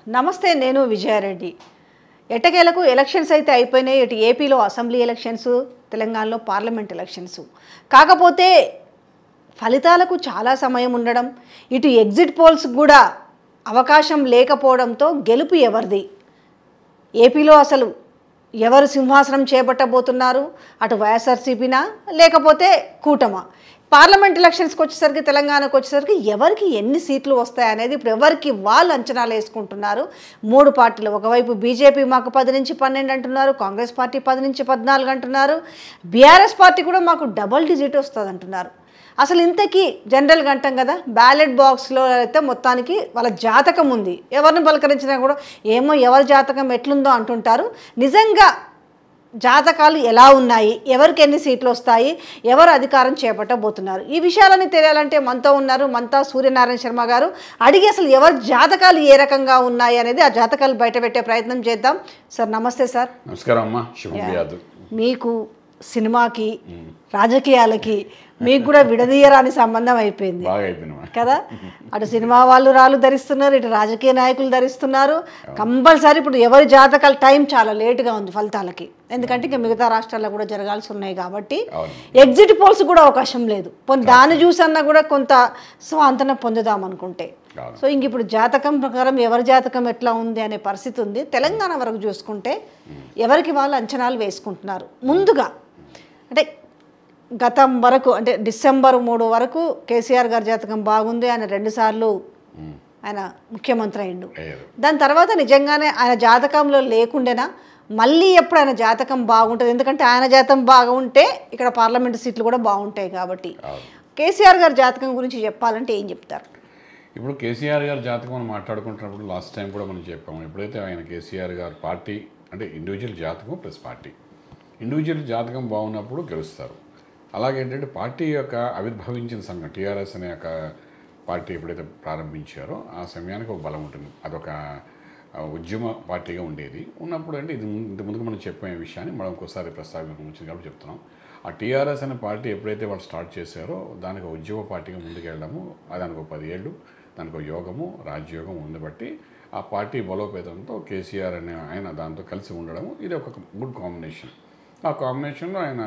నమస్తే, నేను విజయారెడ్డి. ఎట్టకేలకు ఎలక్షన్స్ అయితే అయిపోయినాయి. ఇటు ఏపీలో అసెంబ్లీ ఎలక్షన్స్, తెలంగాణలో పార్లమెంట్ ఎలక్షన్స్. కాకపోతే ఫలితాలకు చాలా సమయం ఉండడం, ఇటు ఎగ్జిట్ పోల్స్ కూడా అవకాశం లేకపోవడంతో గెలుపు ఎవరిది, ఏపీలో అసలు ఎవరు సింహాసనం చేపట్టబోతున్నారు, అటు వైఎస్ఆర్సీపీనా లేకపోతే కూటమా, పార్లమెంట్ ఎలక్షన్స్కి వచ్చేసరికి తెలంగాణకు వచ్చేసరికి ఎవరికి ఎన్ని సీట్లు వస్తాయనేది ఇప్పుడు ఎవరికి వాళ్ళు అంచనాలు వేసుకుంటున్నారు. మూడు పార్టీలు, ఒకవైపు బీజేపీ మాకు 10 నుంచి 12 అంటున్నారు, కాంగ్రెస్ పార్టీ 10 నుంచి 14 అంటున్నారు, బీఆర్ఎస్ పార్టీ కూడా మాకు డబల్ డిజిట్ వస్తుంది అంటున్నారు. అసలు ఇంతకీ జనరల్గా అంటాం కదా, బ్యాలెట్ బాక్స్లో అయితే మొత్తానికి వాళ్ళ జాతకం ఉంది, ఎవరిని పలకరించినా కూడా ఏమో ఎవరి జాతకం ఎట్లుందో అంటుంటారు. నిజంగా జాతకాలు ఎలా ఉన్నాయి, ఎవరికి ఎన్ని సీట్లు వస్తాయి, ఎవరు అధికారం చేపట్టబోతున్నారు, ఈ విషయాలని తెలియాలంటే మనతో ఉన్నారు మంతా సూర్యనారాయణ శర్మ గారు. అడిగి అసలు ఎవరి జాతకాలు ఏ రకంగా ఉన్నాయి అనేది ఆ జాతకాలు బయటపెట్టే ప్రయత్నం చేద్దాం. సార్ నమస్తే. సార్ నమస్కారం అమ్మా. శుభోదయం. మీకు సినిమాకి రాజకీయాలకి మీకు కూడా విడదీయరాని సంబంధం అయిపోయింది కదా. అటు సినిమా వాళ్ళు రాళ్ళు ధరిస్తున్నారు, ఇటు రాజకీయ నాయకులు ధరిస్తున్నారు. కంపల్సరీ ఇప్పుడు ఎవరి జాతకాల టైం చాలా లేటుగా ఉంది ఫలితాలకి, ఎందుకంటే ఇంకా మిగతా రాష్ట్రాల్లో కూడా జరగాల్సి ఉన్నాయి కాబట్టి ఎగ్జిట్ పోల్స్ కూడా అవకాశం లేదు. దాన్ని చూసన్నా కూడా కొంత స్వాంతన పొందుదాం అనుకుంటే. సో ఇంక ఇప్పుడు జాతకం ప్రకారం ఎవరి జాతకం ఎట్లా ఉంది అనే పరిస్థితి ఉంది. తెలంగాణ వరకు చూసుకుంటే ఎవరికి వాళ్ళు అంచనాలు వేసుకుంటున్నారు. ముందుగా అంటే గతం వరకు, అంటే డిసెంబర్ 3 వరకు కేసీఆర్ గారి జాతకం బాగుంది, ఆయన 2 సార్లు ఆయన ముఖ్యమంత్రి అయిండు. దాని తర్వాత నిజంగానే ఆయన జాతకంలో లేకుండేనా, మళ్ళీ ఎప్పుడు ఆయన జాతకం బాగుంటుంది, ఎందుకంటే ఆయన జాతకం బాగుంటే ఇక్కడ పార్లమెంటు సీట్లు కూడా బాగుంటాయి కాబట్టి. కేసీఆర్ గారి జాతకం గురించి చెప్పాలంటే ఏం చెప్తారు? ఇప్పుడు కేసీఆర్ గారి జాతకం మనం మాట్లాడుకుంటున్నప్పుడు లాస్ట్ టైం కూడా మనం చెప్పాము, ఎప్పుడైతే ఆయన కేసీఆర్ గారు పార్టీ అంటే ఇండివిజువల్ జాతకం ప్లస్ పార్టీ, ఇండివిజువల్ జాతకం బాగున్నప్పుడు గెలుస్తారు. అలాగే ఏంటంటే పార్టీ యొక్క ఆవిర్భవించిన సమయం, టీఆర్ఎస్ అనే ఒక పార్టీ ఎప్పుడైతే ప్రారంభించారో ఆ సమయానికి ఒక బలం ఉంటుంది. అదొక ఉద్యమ పార్టీగా ఉండేది. ఉన్నప్పుడు అంటే ఇది ముందుకు మనం చెప్పే విషయాన్ని మనం ఇంకోసారి ప్రస్తావించింది కాబట్టి చెప్తున్నాం. ఆ టీఆర్ఎస్ అనే పార్టీ ఎప్పుడైతే వాళ్ళు స్టార్ట్ చేశారో దానికి ఉద్యమ పార్టీగా ముందుకు వెళ్ళడము, దానికి ఒక 10 ఏళ్ళు దానికి ఒక యోగము రాజ్యోగం ఉంది. బట్టి ఆ పార్టీ బలోపేతంతో కేసీఆర్ అనే ఆయన దాంతో కలిసి ఉండడము, ఇది ఒక గుడ్ కాంబినేషన్. ఆ కాంబినేషన్లో ఆయన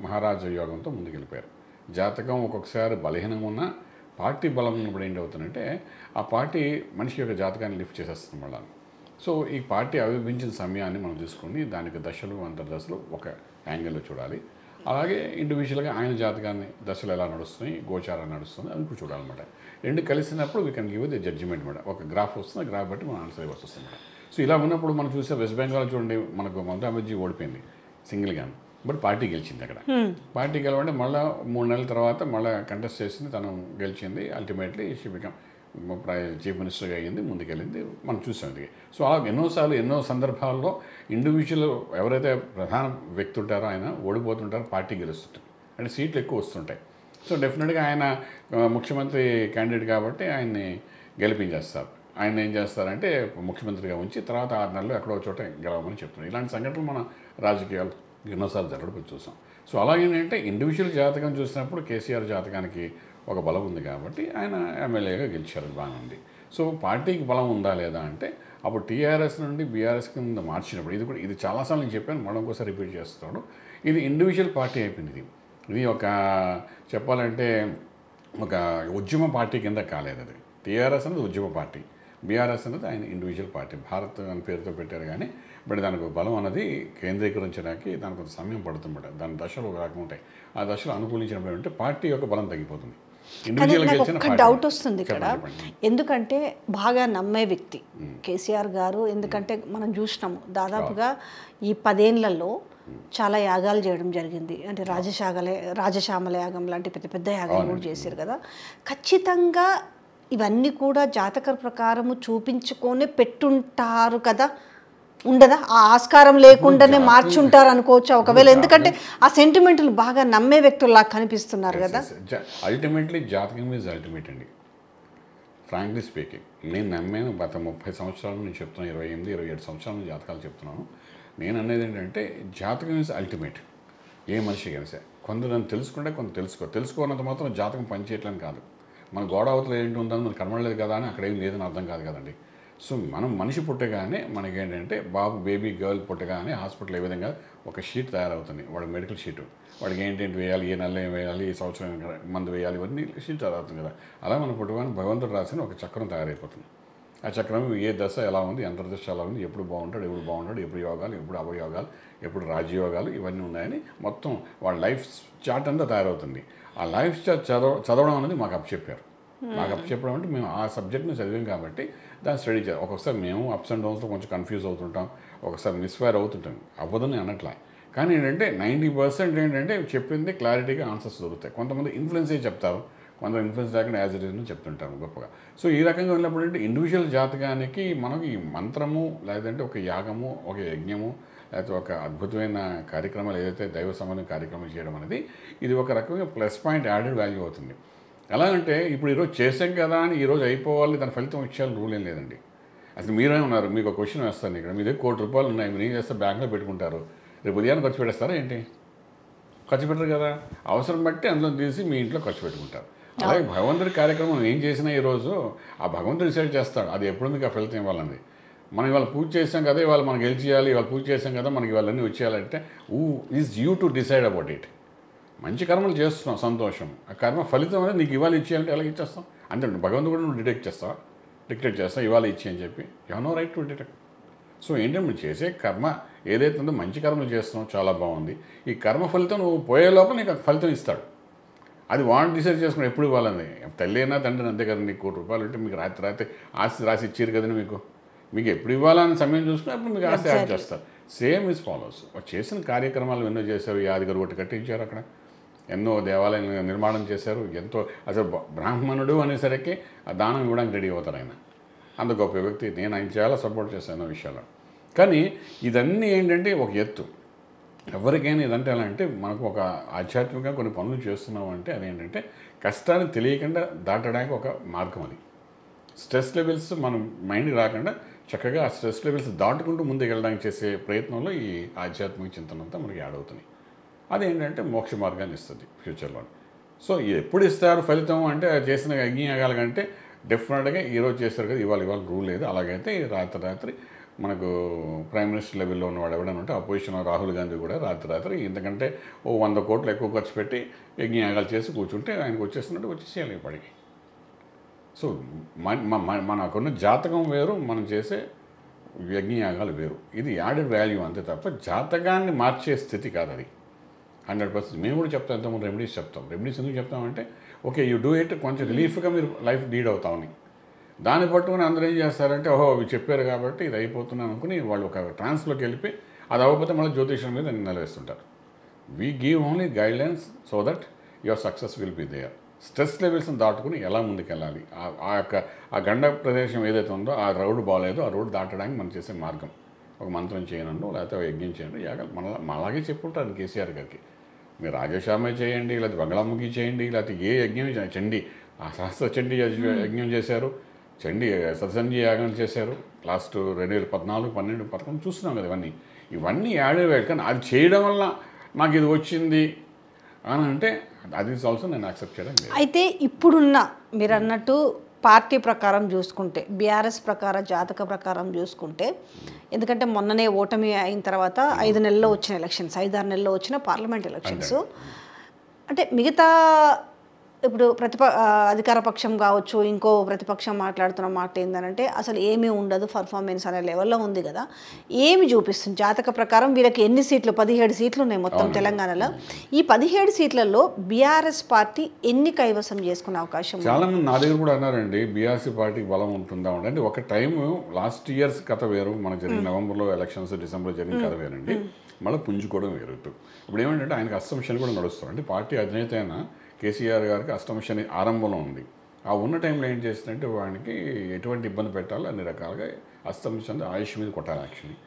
మహారాజా యోగంతో ముందుకెళ్ళిపోయారు. జాతకం ఒక్కొక్కసారి బలహీనంగా ఉన్న పార్టీ బలం ఉన్నప్పుడు ఏంటి అవుతుందంటే ఆ పార్టీ మనిషి యొక్క జాతకాన్ని లిఫ్ట్ చేసేస్తుంది మళ్ళీ. సో ఈ పార్టీ ఆవిర్భవించిన సమయాన్ని మనం తీసుకొని దానికి దశలు అంతర్దశలు ఒక యాంగిల్లో చూడాలి. అలాగే ఇండివిజువల్గా ఆయన జాతకాన్ని దశలు ఎలా నడుస్తున్నాయి, గోచారం నడుస్తుంది అని కూడా చూడాలన్నమాట. రెండు కలిసినప్పుడు we can give the judgement madam. ఒక గ్రాఫ్ వస్తుంది, ఆ గ్రాఫ్ బట్టి మనం ఆన్సర్ ఇవ్వాల్సి వస్తుంది మేడం. సో ఇలా ఉన్నప్పుడు మనం చూసే వెస్ట్ బెంగాల్ చూడండి, మనకు మమతా బెనర్జీ ఓడిపోయింది సింగిల్గా, బట్ పార్టీ గెలిచింది. అక్కడ పార్టీ గెలవంటే మళ్ళీ 3 నెలల తర్వాత మళ్ళీ కంటెస్ట్ చేసింది, తను గెలిచింది. అల్టిమేట్లీ షీ బికమ్ చీఫ్ మినిస్టర్గా అయ్యింది, ముందుకెళ్ళింది, మనం చూసాం ఇది. సో అలా ఎన్నోసార్లు ఎన్నో సందర్భాల్లో ఇండివిజువల్ ఎవరైతే ప్రధాన వ్యక్తి ఉంటారో ఆయన ఓడిపోతుంటారో, పార్టీ గెలుస్తుంటారు, అంటే సీట్లు ఎక్కువ వస్తుంటాయి. సో డెఫినెట్గా ఆయన ముఖ్యమంత్రి క్యాండిడేట్ కాబట్టి ఆయన్ని గెలిపించేస్తారు. ఆయన ఏం చేస్తారంటే ముఖ్యమంత్రిగా ఉంచి తర్వాత 6 నెలలు ఎక్కడో చోట గెలవమని చెప్తున్నారు. ఇలాంటి సంఘటనలు మన రాజకీయాలు ఎన్నోసార్లు జరగడం చూసాం. సో అలాగేంటంటే ఇండివిజువల్ జాతకం చూసినప్పుడు కేసీఆర్ జాతకానికి ఒక బలం ఉంది కాబట్టి ఆయన ఎమ్మెల్యేగా గెలిచారు, బాగుంది. సో పార్టీకి బలం ఉందా లేదా అంటే అప్పుడు టీఆర్ఎస్ నుండి బీఆర్ఎస్ కింద మార్చినప్పుడు, ఇది చాలాసార్లు నేను చెప్పాను, మళ్ళీ ఇంకోసారి రిపీట్ చేస్తున్నాడు, ఇది ఇండివిజువల్ పార్టీ అయిపోయింది. ఇది ఒక చెప్పాలంటే ఒక ఉద్యమ పార్టీ కింద కాలేదు. అది టీఆర్ఎస్ అనేది ఉద్యమ పార్టీ, బీఆర్ఎస్ అనేది ఆయన ఇండివిజువల్ పార్టీ. భారత్ అని పేరుతో పెట్టారు కానీ బట్ దానికి బలం అనేది కేంద్రీకరించడానికి దానికి కొంత సమయం పడుతుందన్నమాట. దాని దశలు ఒక రకం ఉంటాయి. ఆ దశలు అనుకూలించినప్పుడు అంటే పార్టీ యొక్క బలం తగ్గిపోతుంది. ఒక డౌట్ వస్తుంది ఇక్కడ, ఎందుకంటే బాగా నమ్మే వ్యక్తి కేసీఆర్ గారు. ఎందుకంటే మనం చూసినాము దాదాపుగా ఈ 10 ఏళ్లలో చాలా యాగాలు చేయడం జరిగింది. అంటే రాజశ్యామల యాగం లాంటి పెద్ద పెద్ద యాగాలు కూడా చేశారు కదా. ఖచ్చితంగా ఇవన్నీ కూడా జాతక ప్రకారము చూపించుకొని పెట్టుంటారు కదా, ఉండదా? ఆ ఆస్కారం లేకుండానే మార్చుంటారు అనుకోవచ్చు ఒకవేళ, ఎందుకంటే ఆ సెంటిమెంట్లు బాగా నమ్మే వ్యక్తుల్లా కనిపిస్తున్నారు కదా. అల్టిమేట్లీ జాతకం ఈజ్ అల్టిమేట్ అండి. ఫ్రాంక్లీ స్పీకింగ్ నేను నమ్మాను. గత 30 సంవత్సరాలు నేను చెప్తున్నాను, 28, 27 సంవత్సరాల జాతకాలు చెప్తున్నాను. నేను అనేది ఏంటంటే జాతకం ఈజ్ అల్టిమేట్. ఏ మనిషి కలిసే కొందరు దాన్ని తెలుసుకుంటే కొంత తెలుసుకోనంత మాత్రం జాతకం పనిచేయట్లని కాదు. మన గోడ అవతల ఏంటి ఉందని మనకు కనబడలేదు కదా అని అక్కడ ఏం లేదని అర్థం కాదు కదండి. సో మనం మనిషి పుట్టగానే మనకేంటంటే బాబు బేబీ గర్ల్ పుట్టగానే హాస్పిటల్ ఏ విధంగా ఒక షీట్ తయారవుతుంది, వాడికి మెడికల్ షీటు, వాడికి ఏంటేంటి వేయాలి, ఏ నెల ఏం వేయాలి, ఈ సంవత్సరం మందు వేయాలి, ఇవన్నీ షీట్ తయారవుతుంది కదా. అలా మన పుట్టగానే భగవంతుడు రాసిన ఒక చక్రం తయారైపోతుంది. ఆ చక్రం ఏ దశ ఎలా ఉంది, అంతర్దశ ఎలా ఉంది, ఎప్పుడు బాగుంటాడు, ఎప్పుడు యోగాలు, ఎప్పుడు అవయోగాలు, ఎప్పుడు రాజయోగాలు, ఇవన్నీ ఉన్నాయని మొత్తం వాళ్ళ లైఫ్ చార్ట్ అంతా తయారవుతుంది. ఆ లైఫ్ చార్ట్ చదవడం అనేది మాకు అప్పచెప్పారు. మాకు అప్పచెప్పడం అంటే మేము ఆ సబ్జెక్ట్ని చదివాం కాబట్టి దాన్ని స్టడీ చేయాలి. ఒక్కొక్కసారి మేము అప్స్ అండ్ డౌన్స్లో కొంచెం కన్ఫ్యూజ్ అవుతుంటాం, ఒకసారి మిస్ఫైర్ అవుతుంటాం, అవ్వదని అనట్లా. కానీ ఏంటంటే 90% ఏంటంటే చెప్పింది క్లారిటీగా ఆన్సర్స్ దొరుకుతాయి. కొంతమంది ఇన్ఫ్లుయెన్స్ చెప్తారు, కొంత ఇన్ఫ్లుయెన్స్ లేకుండా యాజ్ ఇట్ ఈజ్ అని చెప్తుంటారు గొప్పగా. సో ఈ రకంగా ఉన్నప్పుడు అంటే ఇండివిజువల్ జాతకానికి మనకి మంత్రము, లేదంటే ఒక యాగము, ఒక యజ్ఞము, లేకపోతే ఒక అద్భుతమైన కార్యక్రమాలు ఏదైతే దైవ సంబంధ కార్యక్రమాలు చేయడం అనేది ఇది ఒక రకంగా ప్లస్ పాయింట్, యాడెడ్ వాల్యూ అవుతుంది. ఎలా అంటే ఇప్పుడు ఈరోజు చేసాం కదా అని ఈరోజు అయిపోవాలి, దాని ఫలితం వచ్చేయాలి రూల్ ఏం లేదండి. అసలు మీరే ఉన్నారు, మీకు ఒక క్వశ్చన్ వేస్తాను ఇక్కడ, మీ దగ్గర ₹1,00,00,000 ఉన్నాయి, మీరు ఏం చేస్తారు, బ్యాంక్లో పెట్టుకుంటారు, రేపు ఉదయాన్ని ఖర్చు పెట్టేస్తారా ఏంటి? ఖర్చు పెట్టరు కదా, అవసరం బట్టి అందులో తీసి మీ ఇంట్లో ఖర్చు పెట్టుకుంటారు. అలాగే భగవంతుడి కార్యక్రమం ఏం చేసినా ఈరోజు ఆ భగవంతుడు డిసైడ్ చేస్తాడు అది ఎప్పుడు మీకు ఆ ఫలితం ఇవ్వాలని. మనం ఇవాళ పూజ చేసాం కదా, ఇవాళ మనకి గెలిచేయాలి, ఇవాళ పూజ చేసాం కదా, మనకి ఇవాళన్నీ వచ్చేయాలంటే is you to decide about it. మంచి కర్మలు చేస్తున్నాం, సంతోషం. ఆ కర్మ ఫలితం అనేది నీకు ఇవాళ ఇచ్చేయాలంటే ఎలా ఇచ్చేస్తాం? అంతే భగవంతుడు కూడా నువ్వు డిక్టేట్ చేస్తావు ఇవాళ ఇచ్చి అని చెప్పి. You know right to detect. So ఏంటంటే నువ్వు చేసే కర్మ ఏదైతే ఉందో మంచి కర్మలు చేస్తున్నావు, చాలా బాగుంది. ఈ కర్మ ఫలితం నువ్వు పోయే లోపల నీకు ఫలితం ఇస్తాడు. అది వాడు డిసైడ్ చేసుకుని ఎప్పుడు ఇవ్వాలని. తల్లి అయినా తండ్రిని అంతే కదా, నీకు ₹1,00,00,000 ఉంటే మీకు రాత్రి ఆస్తి రాసి ఇచ్చారు కదండి, మీకు ఎప్పుడు ఇవ్వాలని సమయం చూసుకుని అప్పుడు మీకు ఆస్తి యాడ్ చేస్తారు. Same is follows. చేసిన కార్యక్రమాలు ఎన్నో చేశారు, యాదగిరి ఒకటి కట్టించారు, అక్కడ ఎన్నో దేవాలయాలు నిర్మాణం చేశారు. ఎంతో అసలు బ్రాహ్మణుడు అనేసరికి ఆ దానం ఇవ్వడానికి రెడీ అవుతారు ఆయన. అంత గొప్ప వ్యక్తి. నేను ఆయన చాలా సపోర్ట్ చేశాను ఆ విషయాల్లో. కానీ ఇదన్నీ ఏంటంటే ఒక ఎత్తు. ఎవరికైనా ఇదంటే ఎలా అంటే మనకు ఒక ఆధ్యాత్మికంగా కొన్ని పనులు చేస్తున్నాం అంటే అదేంటంటే కష్టాన్ని తెలియకుండా దాటడానికి ఒక మార్గం అది. స్ట్రెస్ లెవెల్స్ మనం మైండ్కి రాకుండా చక్కగా ఆ స్ట్రెస్ లెవెల్స్ దాటుకుంటూ ముందుకు వెళ్ళడానికి చేసే ప్రయత్నంలో ఈ ఆధ్యాత్మిక చింతన అంతా మనకి యాడ్ అవుతుంది. అదేంటంటే మోక్ష మార్గాన్ని ఇస్తుంది ఫ్యూచర్లో. సో ఎప్పుడు ఇస్తారు ఫలితం అంటే చేసిన యజ్ఞయాగాల కంటే డెఫినెట్గా ఈరోజు చేస్తారు కదా, ఇవాళ రూల్ లేదు. అలాగైతే రాత్రి మనకు ప్రైమ్ మినిస్టర్ లెవెల్లో ఉన్నవాడు ఎవడని ఉంటే అపోజిషన్ రాహుల్ గాంధీ కూడా రాత్రి ఇంతకంటే 100 కోట్లు ఎక్కువ ఖర్చు పెట్టి యజ్ఞయాగాలు చేసి కూర్చుంటే ఆయనకు వచ్చేస్తున్నట్టు వచ్చేసేయాలి ఇప్పటికి. సో మనకున్న జాతకం వేరు, మనం చేసే యజ్ఞయాగాలు వేరు. ఇది యాడెడ్ వాల్యూ అంతే తప్ప జాతకాన్ని మార్చే స్థితి కాదు అది. 100%. మేము కూడా చెప్తాం, ఎంతమంది రెమెడీస్ చెప్తాం. రెమెడీస్ ఎందుకు చెప్తామంటే ఓకే యూ డూ ఇట్, కొంచెం రిలీఫ్గా మీరు లైఫ్ లీడ్ అవుతామని. దాన్ని పట్టుకుని అందరూ ఏం చేస్తారంటే ఓహో అవి చెప్పారు కాబట్టి ఇది అయిపోతున్నాను అనుకుని వాళ్ళు ఒక ట్రాన్స్లోకి వెళ్ళిపోయి అది అవ్వకపోతే మళ్ళీ జ్యోతిషం మీద నిలవేస్తుంటారు. We give only guidelines so that your success will be there. Stress లెవెల్స్ని దాటుకుని ఎలా ముందుకెళ్ళాలి, ఆ గండ ప్రదేశం ఏదైతే ఉందో ఆ రోడ్డు బాగాలేదో ఆ రోడ్డు దాటడానికి మనం చేసే మార్గం. ఒక మంత్రం చేయనండు, లేకపోతే యజ్ఞం చేయండి, యాగాలు అలాగే చెప్పుంటారు కేసీఆర్ గారికి. మీరు రాజశ్యామ చేయండి, లేకపోతే బంగళాముఖి చేయండి, లేకపోతే ఏ యజ్ఞం చండీ, ఆ సహస్ర చండీ యజ్ఞం చేశారు, చండీ సత్సంజీ యాగం చేశారు. లాస్ట్ 2014, 12, 11 చూస్తున్నాం కదా. ఇవన్నీ యాడెడ్ వాల్యూ. కానీ అది చేయడం వల్ల నాకు ఇది వచ్చింది అని అంటే అది ఆల్సో నేను యాక్సెప్ట్ చేయడం లేదు. అయితే ఇప్పుడున్న మీరు అన్నట్టు పార్టీ ప్రకారం చూసుకుంటే, బీఆర్ఎస్ ప్రకారం జాతక ప్రకారం చూసుకుంటే, ఎందుకంటే మొన్ననే ఓటమి అయిన తర్వాత 5 నెలల్లో వచ్చిన ఎలక్షన్స్, 5-6 నెలల్లో వచ్చిన పార్లమెంట్ ఎలక్షన్స్, అంటే మిగతా ఇప్పుడు అధికార పక్షం కావచ్చు, ఇంకో ప్రతిపక్షం మాట్లాడుతున్న మాట ఏంటంటే అసలు ఏమీ ఉండదు, పర్ఫార్మెన్స్ అనే లెవెల్లో ఉంది కదా. ఏమి చూపిస్తుంది జాతక ప్రకారం? వీళ్ళకి ఎన్ని సీట్లు? 17 సీట్లు ఉన్నాయి మొత్తం తెలంగాణలో. ఈ 17 సీట్లలో బీఆర్ఎస్ పార్టీ ఎన్ని కైవసం చేసుకునే అవకాశం? చాలా మంది నా దగ్గర కూడా అన్నారండి బీఆర్ఎస్ పార్టీకి బలం ఉంటుందా అంటే. ఒక టైం లాస్ట్ ఇయర్స్ కథ వేరు, మనకు జరిగిన నవంబర్లో ఎలక్షన్స్, డిసెంబర్లో జరిగిన కథ వేరండి. మళ్ళీ పుంజుకోవడం వేరు. ఇప్పుడు ఏమంటే ఆయనకు అస్సంప్షన్ కూడా నడుస్తారు. అంటే పార్టీ అధినేత అయినా కేసీఆర్ గారికి అష్టమశని ఆరంభంలో ఉంది. ఆ ఉన్న టైంలో ఏం చేసిందంటే వాడికి ఎటువంటి ఇబ్బంది పెట్టాలో అన్ని రకాలుగా అష్టమశని ఆయుష్ మీద కొట్టాలి. యాక్చువల్లీ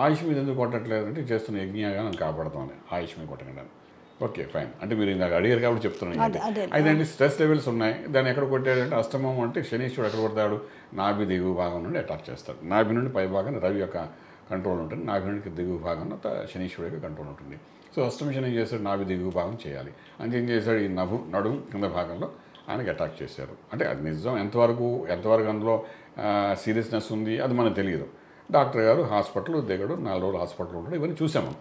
ఆయుష్ మీద ఎందుకు కొట్టట్లేదంటే చేస్తున్న యజ్ఞగా నన్ను కాపాడుతామని ఆయుష్ మీద కొట్టకుండా. ఓకే ఫైన్, అంటే మీరు ఇందాక అడిగారు కాబట్టి చెప్తున్నాను. అయితే స్ట్రెస్ లెవెల్స్ ఉన్నాయి. దాన్ని ఎక్కడ కొట్టాడంటే అష్టమం అంటే శనీశ్వరుడు ఎక్కడ కొడతాడు? నాభి దిగువ భాగం నుండి అటాక్ చేస్తాడు. నాభి నుండి పై భాగం రవి యొక్క కంట్రోల్ ఉంటుంది, నాభి నుండి దిగువ భాగంలో శనీశ్వరుడు యొక్క కంట్రోల్ ఉంటుంది. సో అష్టమ శని ఏం చేస్తాడు? నాభి దిగువ భాగం చేయాలి అంటే ఏం చేశాడు? ఈ నడుము కింద భాగంలో ఆయనకి అటాక్ చేశారు. అంటే అది నిజం ఎంతవరకు అందులో సీరియస్నెస్ ఉంది అది మనకు తెలియదు. డాక్టర్ గారు హాస్పిటల్ దిగడు, 4 రోజులు హాస్పిటల్ ఉంటాడు, ఇవన్నీ చూసాము.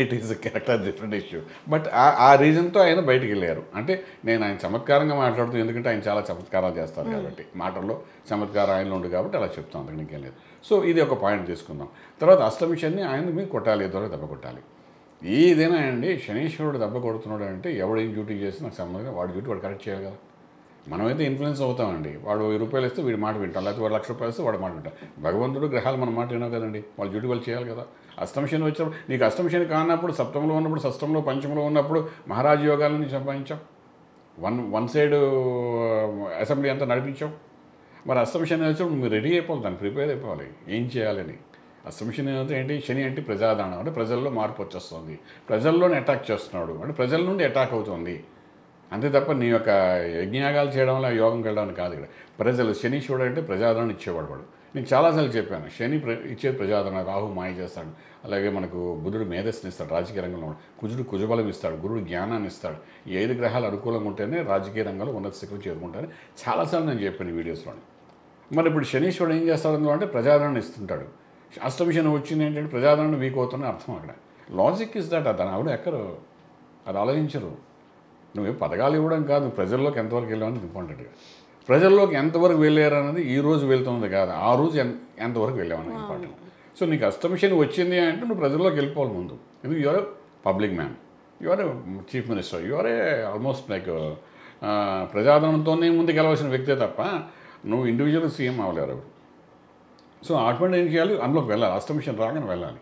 It is character different issue. But ఆ రీజన్తో ఆయన బయటికి వెళ్ళారు. అంటే నేను ఆయన చమత్కారంగా మాట్లాడుతున్నాను, ఎందుకంటే ఆయన చాలా చమత్కారాలు చేస్తారు కాబట్టి, మాటల్లో చమత్కారం ఆయనలో ఉంది కాబట్టి అలా చెప్తాం, అందుకు ఇంకేం లేదు. సో ఇది ఒక పాయింట్ తీసుకుందాం. తర్వాత అష్టమి శని ఆయన మీద కొట్టాలి, ఎదురు దెబ్బ కొట్టాలి. ఏదైనా అండి, శనీశ్వరుడు దెబ్బ కొడుతున్నాడు అంటే ఎవడేం డ్యూటీ చేసి నాకు సంబంధం, వాడి డ్యూటీ వాడు కరెక్ట్ చేయాలి కదా. మనమైతే ఇన్ఫ్లుయెన్స్ అవుతామండి. వాడు 1000 రూపాయలు ఇస్తే వీడి మాట వింటాం, లేకపోతే 1 లక్ష రూపాయలు ఇస్తే వాడు మాట వింటాం. భగవంతుడు గ్రహాలు మన మాట వినవు కదండి, వాళ్ళ డ్యూటీ వాళ్ళు చేయాలి కదా. అష్టమ శని వచ్చినప్పుడు, నీకు అష్టమ శని కానప్పుడు, సప్తమంలో ఉన్నప్పుడు, షష్టంలో, పంచమంలో ఉన్నప్పుడు మహారాజ యోగాలను సంపాదించాం, వన్ సైడ్ అసెంబ్లీ అంతా నడిపించాం. మరి అష్టమ శని వచ్చినప్పుడు మీరు రెడీ అయిపోవాలి, దాన్ని ప్రిపేర్ అయిపోవాలి ఏం చేయాలని. అష్టమ శని అంటే ఏంటి? శని అంటే ప్రజాదానం, అంటే ప్రజల్లో మార్పు వచ్చేస్తుంది, ప్రజల్లోనే అటాక్ చేస్తున్నాడు, అంటే ప్రజల నుండి అటాక్ అవుతుంది అంతే తప్ప నీ యొక్క యజ్ఞయాగాలు చేయడం వల్ల యోగం వెళ్ళడానికి కాదు. ఇక్కడ ప్రజలు, శనీశ్వరుడు అంటే ప్రజాదరణ ఇచ్చేవాడు వాడు. నేను చాలాసార్లు చెప్పాను, శని ఇచ్చేది ప్రజాదరణ, రాహు మాయ చేస్తాడు, అలాగే మనకు బుధుడు మేధస్సుని ఇస్తాడు రాజకీయ రంగంలో, కుజుడు కుజబలం ఇస్తాడు, గురుడు జ్ఞానాన్ని ఇస్తాడు. ఈ 5 గ్రహాలు అనుకూలంగా ఉంటేనే రాజకీయ రంగంలో ఉన్నత స్థితికి చేరుకుంటారని చాలాసార్లు నేను చెప్పాను ఈ వీడియోస్లోని. మరి ఇప్పుడు శనీశ్వరుడు ఏం చేస్తాడు అంటే ప్రజాదరణ ఇస్తుంటాడు. అష్టమి శని వచ్చింది ఏంటంటే ప్రజాదరణ వీక్ అవుతుందని అర్థం. అక్కడ లాజిక్ ఇస్ దట్, అతను ఆవిడ ఎక్కరు అది ఆలోచించరు. నువ్వు పథకాలు ఇవ్వడం కాదు, ప్రజల్లోకి ఎంతవరకు వెళ్ళామని ఇంపార్టెంట్గా. ప్రజల్లోకి ఎంతవరకు వెళ్ళారు అన్నది ఈ రోజు వెళ్తుంది కాదు, ఆ రోజు ఎంతవరకు వెళ్ళామన్నది ఇంపార్టెంట్. సో నీకు అష్టమి శని వచ్చింది అంటే నువ్వు ప్రజల్లోకి వెళ్ళిపోవాలి ముందు. ఎందుకు? You're a public man, you're a chief minister, you're a almost like ప్రజాదరణతోనే ముందుకు వెళ్ళవలసిన వ్యక్తే తప్ప నువ్వు ఇండివిజువల్ సీఎం అవ్వలేరు. సో అటువంటి ఏం చేయాలి, అందులోకి వెళ్ళాలి. అష్టమి శని రాగానే వెళ్ళాలి.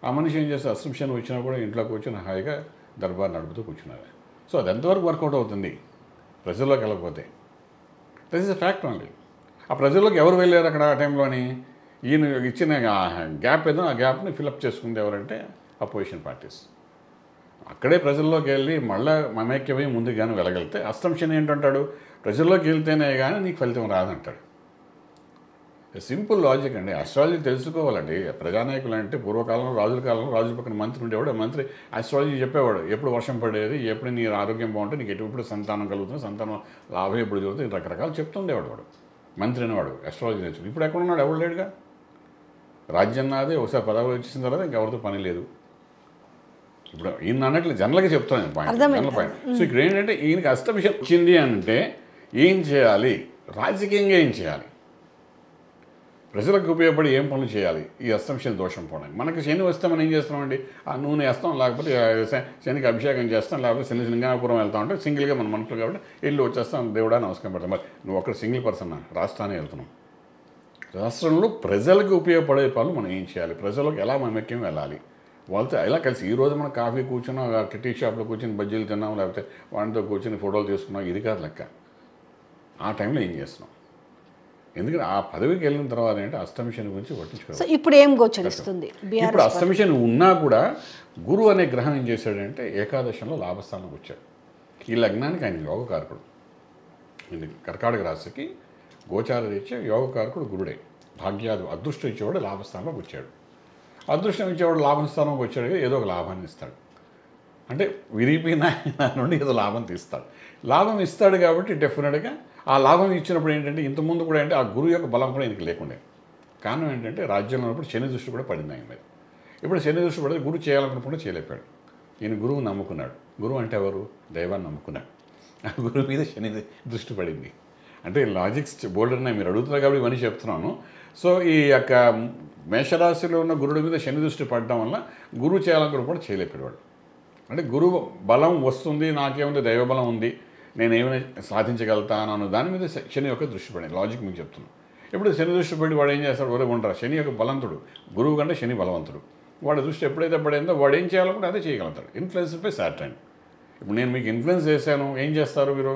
ఆ మనిషి ఏం చేస్తే అష్టమి శని వచ్చినా కూడా ఇంట్లో కూర్చొని హాయిగా దర్బార్ నడుపుతూ కూర్చున్నారు. సో అది ఎంతవరకు వర్కౌట్ అవుతుంది ప్రజల్లోకి వెళ్ళకపోతే? That is a fact only. ఆ ప్రజల్లోకి ఎవరు వెళ్ళారు అక్కడ ఆ టైంలోని? ఈయన ఇచ్చిన గ్యాప్ ఏదో, ఆ గ్యాప్ని ఫిలప్ చేసుకుంది ఎవరంటే అపోజిషన్ పార్టీస్. అక్కడే ప్రజల్లోకి వెళ్ళి మళ్ళీ మమైక్యమై ముందుకు కానీ వెళ్ళగలిగితే, అష్టమి శని ఏంటంటాడు, ప్రజల్లోకి వెళ్తేనే కానీ నీకు ఫలితం రాదంటాడు. సింపుల్ లాజిక్ అండి. ఆస్ట్రాలజీ తెలుసుకోవాలండి. ప్రజానాయకులు అంటే పూర్వకాలంలో, రాజుల కాలంలో రాజుల పక్కన మంత్రి ఉండేవాడు. ఆ మంత్రి ఆస్ట్రాలజీ చెప్పేవాడు, ఎప్పుడు వర్షం పడేది, ఎప్పుడు నీ ఆరోగ్యం బాగుంటే నీకు ఎప్పుడు సంతానం కలుగుతుంది, సంతానం లాభం ఎప్పుడు జరుగుతుంది, రకరకాలు చెప్తుండేవాడు వాడు, మంత్రి అనేవాడు ఆస్ట్రాలజీ నేర్చుకుని. ఇప్పుడు ఎక్కడ ఉన్నాడు? ఎవరు లేడుగా. రాజ్యం నాదే, ఒకసారి పదవి వచ్చేసిన తర్వాత ఇంకెవరితో పని లేదు. ఇప్పుడు ఈయన అన్నట్లు జనరల్గా చెప్తాను పాయింట్. సో ఇక్కడ ఏంటంటే ఈయనకి అష్టమి శని వచ్చింది అంటే ఏం చేయాలి, రాజకీయంగా ఏం చేయాలి, ప్రజలకు ఉపయోగపడి ఏం పనులు చేయాలి ఈ అష్టమి శని దోషం పోవడానికి. మనకి శని వస్తే మనం ఏం చేస్తామండి, ఆ నూనె వేస్తాం, లేకపోతే శనికి అభిషేకం చేస్తాం, లేకపోతే శని లింగాపురం వెళ్తాం అంటే సింగిల్గా మన మనుషులు కాబట్టి వెళ్ళి వచ్చేస్తాం, దేవుడా నమస్కారం పెడతాం. మరి నువ్వు ఒక్కడ సింగిల్ పర్సన్ రాష్ట్రానికి వెళ్తున్నాం. రాష్ట్రంలో ప్రజలకు ఉపయోగపడే పనులు మనం ఏం చేయాలి, ప్రజలకు ఎలా మమేక్యం వెళ్ళాలి, వాళ్ళతో ఎలా కలిసి. ఈరోజు మనం కాఫీ కూర్చున్నాం, టీ షాప్లో కూర్చొని బజ్జీలు తిన్నాం, లేకపోతే వాటితో కూర్చొని ఫోటోలు తీసుకున్నాం, ఇది కాదు లెక్క. ఆ టైంలో ఏం చేస్తున్నాం? ఎందుకంటే ఆ పదవికి వెళ్ళిన తర్వాత ఏంటంటే అష్టమి శని గురించి పట్టించుకోవాలి. సో ఇప్పుడు ఏం గోచరిస్తుంది? ఇప్పుడు అష్టమి శని ఉన్నా కూడా గురువు అనే గ్రహం ఏం చేశాడంటే ఏకాదశంలో లాభస్థానంకి వచ్చాడు. ఈ లగ్నానికి ఆయన యోగకారకుడు. ఇది కర్కాటక రాశికి గోచార రీత్యా యోగకారకుడు గురుడే. భాగ్యాలు అదృష్టం ఇచ్చేవాడు లాభస్థానంలోకి వచ్చాడు. అదృష్టం ఇచ్చేవాడు లాభస్థానంలోకి వచ్చాడు, ఏదో ఒక లాభాన్ని ఇస్తాడు. అంటే విరిగిపోయిన నుండి ఏదో లాభం తీస్తాడు. లాభం ఇస్తాడు కాబట్టి డెఫినెట్గా ఆ లాభం ఇచ్చినప్పుడు ఏంటంటే ఇంతకుముందు కూడా అంటే ఆ గురువు యొక్క బలం కూడా ఆయనకి లేకుండే. కారణం ఏంటంటే రాజ్యంలో ఉన్నప్పుడు శని దృష్టి కూడా పడింది ఆయన మీద. ఇప్పుడు శని దృష్టి పడితే గురువు చేయాలనుకున్నప్పుడు చేయలేపాడు. ఈయన గురువు నమ్ముకున్నాడు. గురువు అంటే ఎవరు? దైవాన్ని నమ్ముకున్నాడు. ఆ గురువు మీద శని దృష్టి పడింది. అంటే లాజిక్స్ బోల్డ్ ఉన్నాయి, మీరు అడుగుతున్నారు కాబట్టి ఇవన్నీ చెప్తున్నాను. సో ఈ యొక్క మేషరాశిలో ఉన్న గురుడి మీద శని దృష్టి పడడం వల్ల గురువు చేయాలనుకున్నప్పుడు చేయలేపాడు వాడు. అంటే గురువు బలం వస్తుంది, నాకేముంది దైవబలం ఉంది, నేనేమైనా సాధించగలుగుతాను అన్న దాని మీద శని యొక్క దృష్టి పడింది. లాజిక్ మీకు చెప్తున్నాను. ఇప్పుడు శని దృష్టి పడి వాడు ఏం చేస్తాడు? వరే ఉండరా, శని యొక్క బలవంతుడు, గురువు కంటే శని బలవంతుడు. వాడి దృష్టి ఎప్పుడైతే పడిందో వాడు ఏం చేయాలనుకుంటే అదే చేయగలుగుతాడు. ఇన్ఫ్లుయెన్స్ పై సాటర్న్. ఇప్పుడు నేను మీకు ఇన్ఫ్లుయెన్స్ చేశాను, ఏం చేస్తారు మీరు?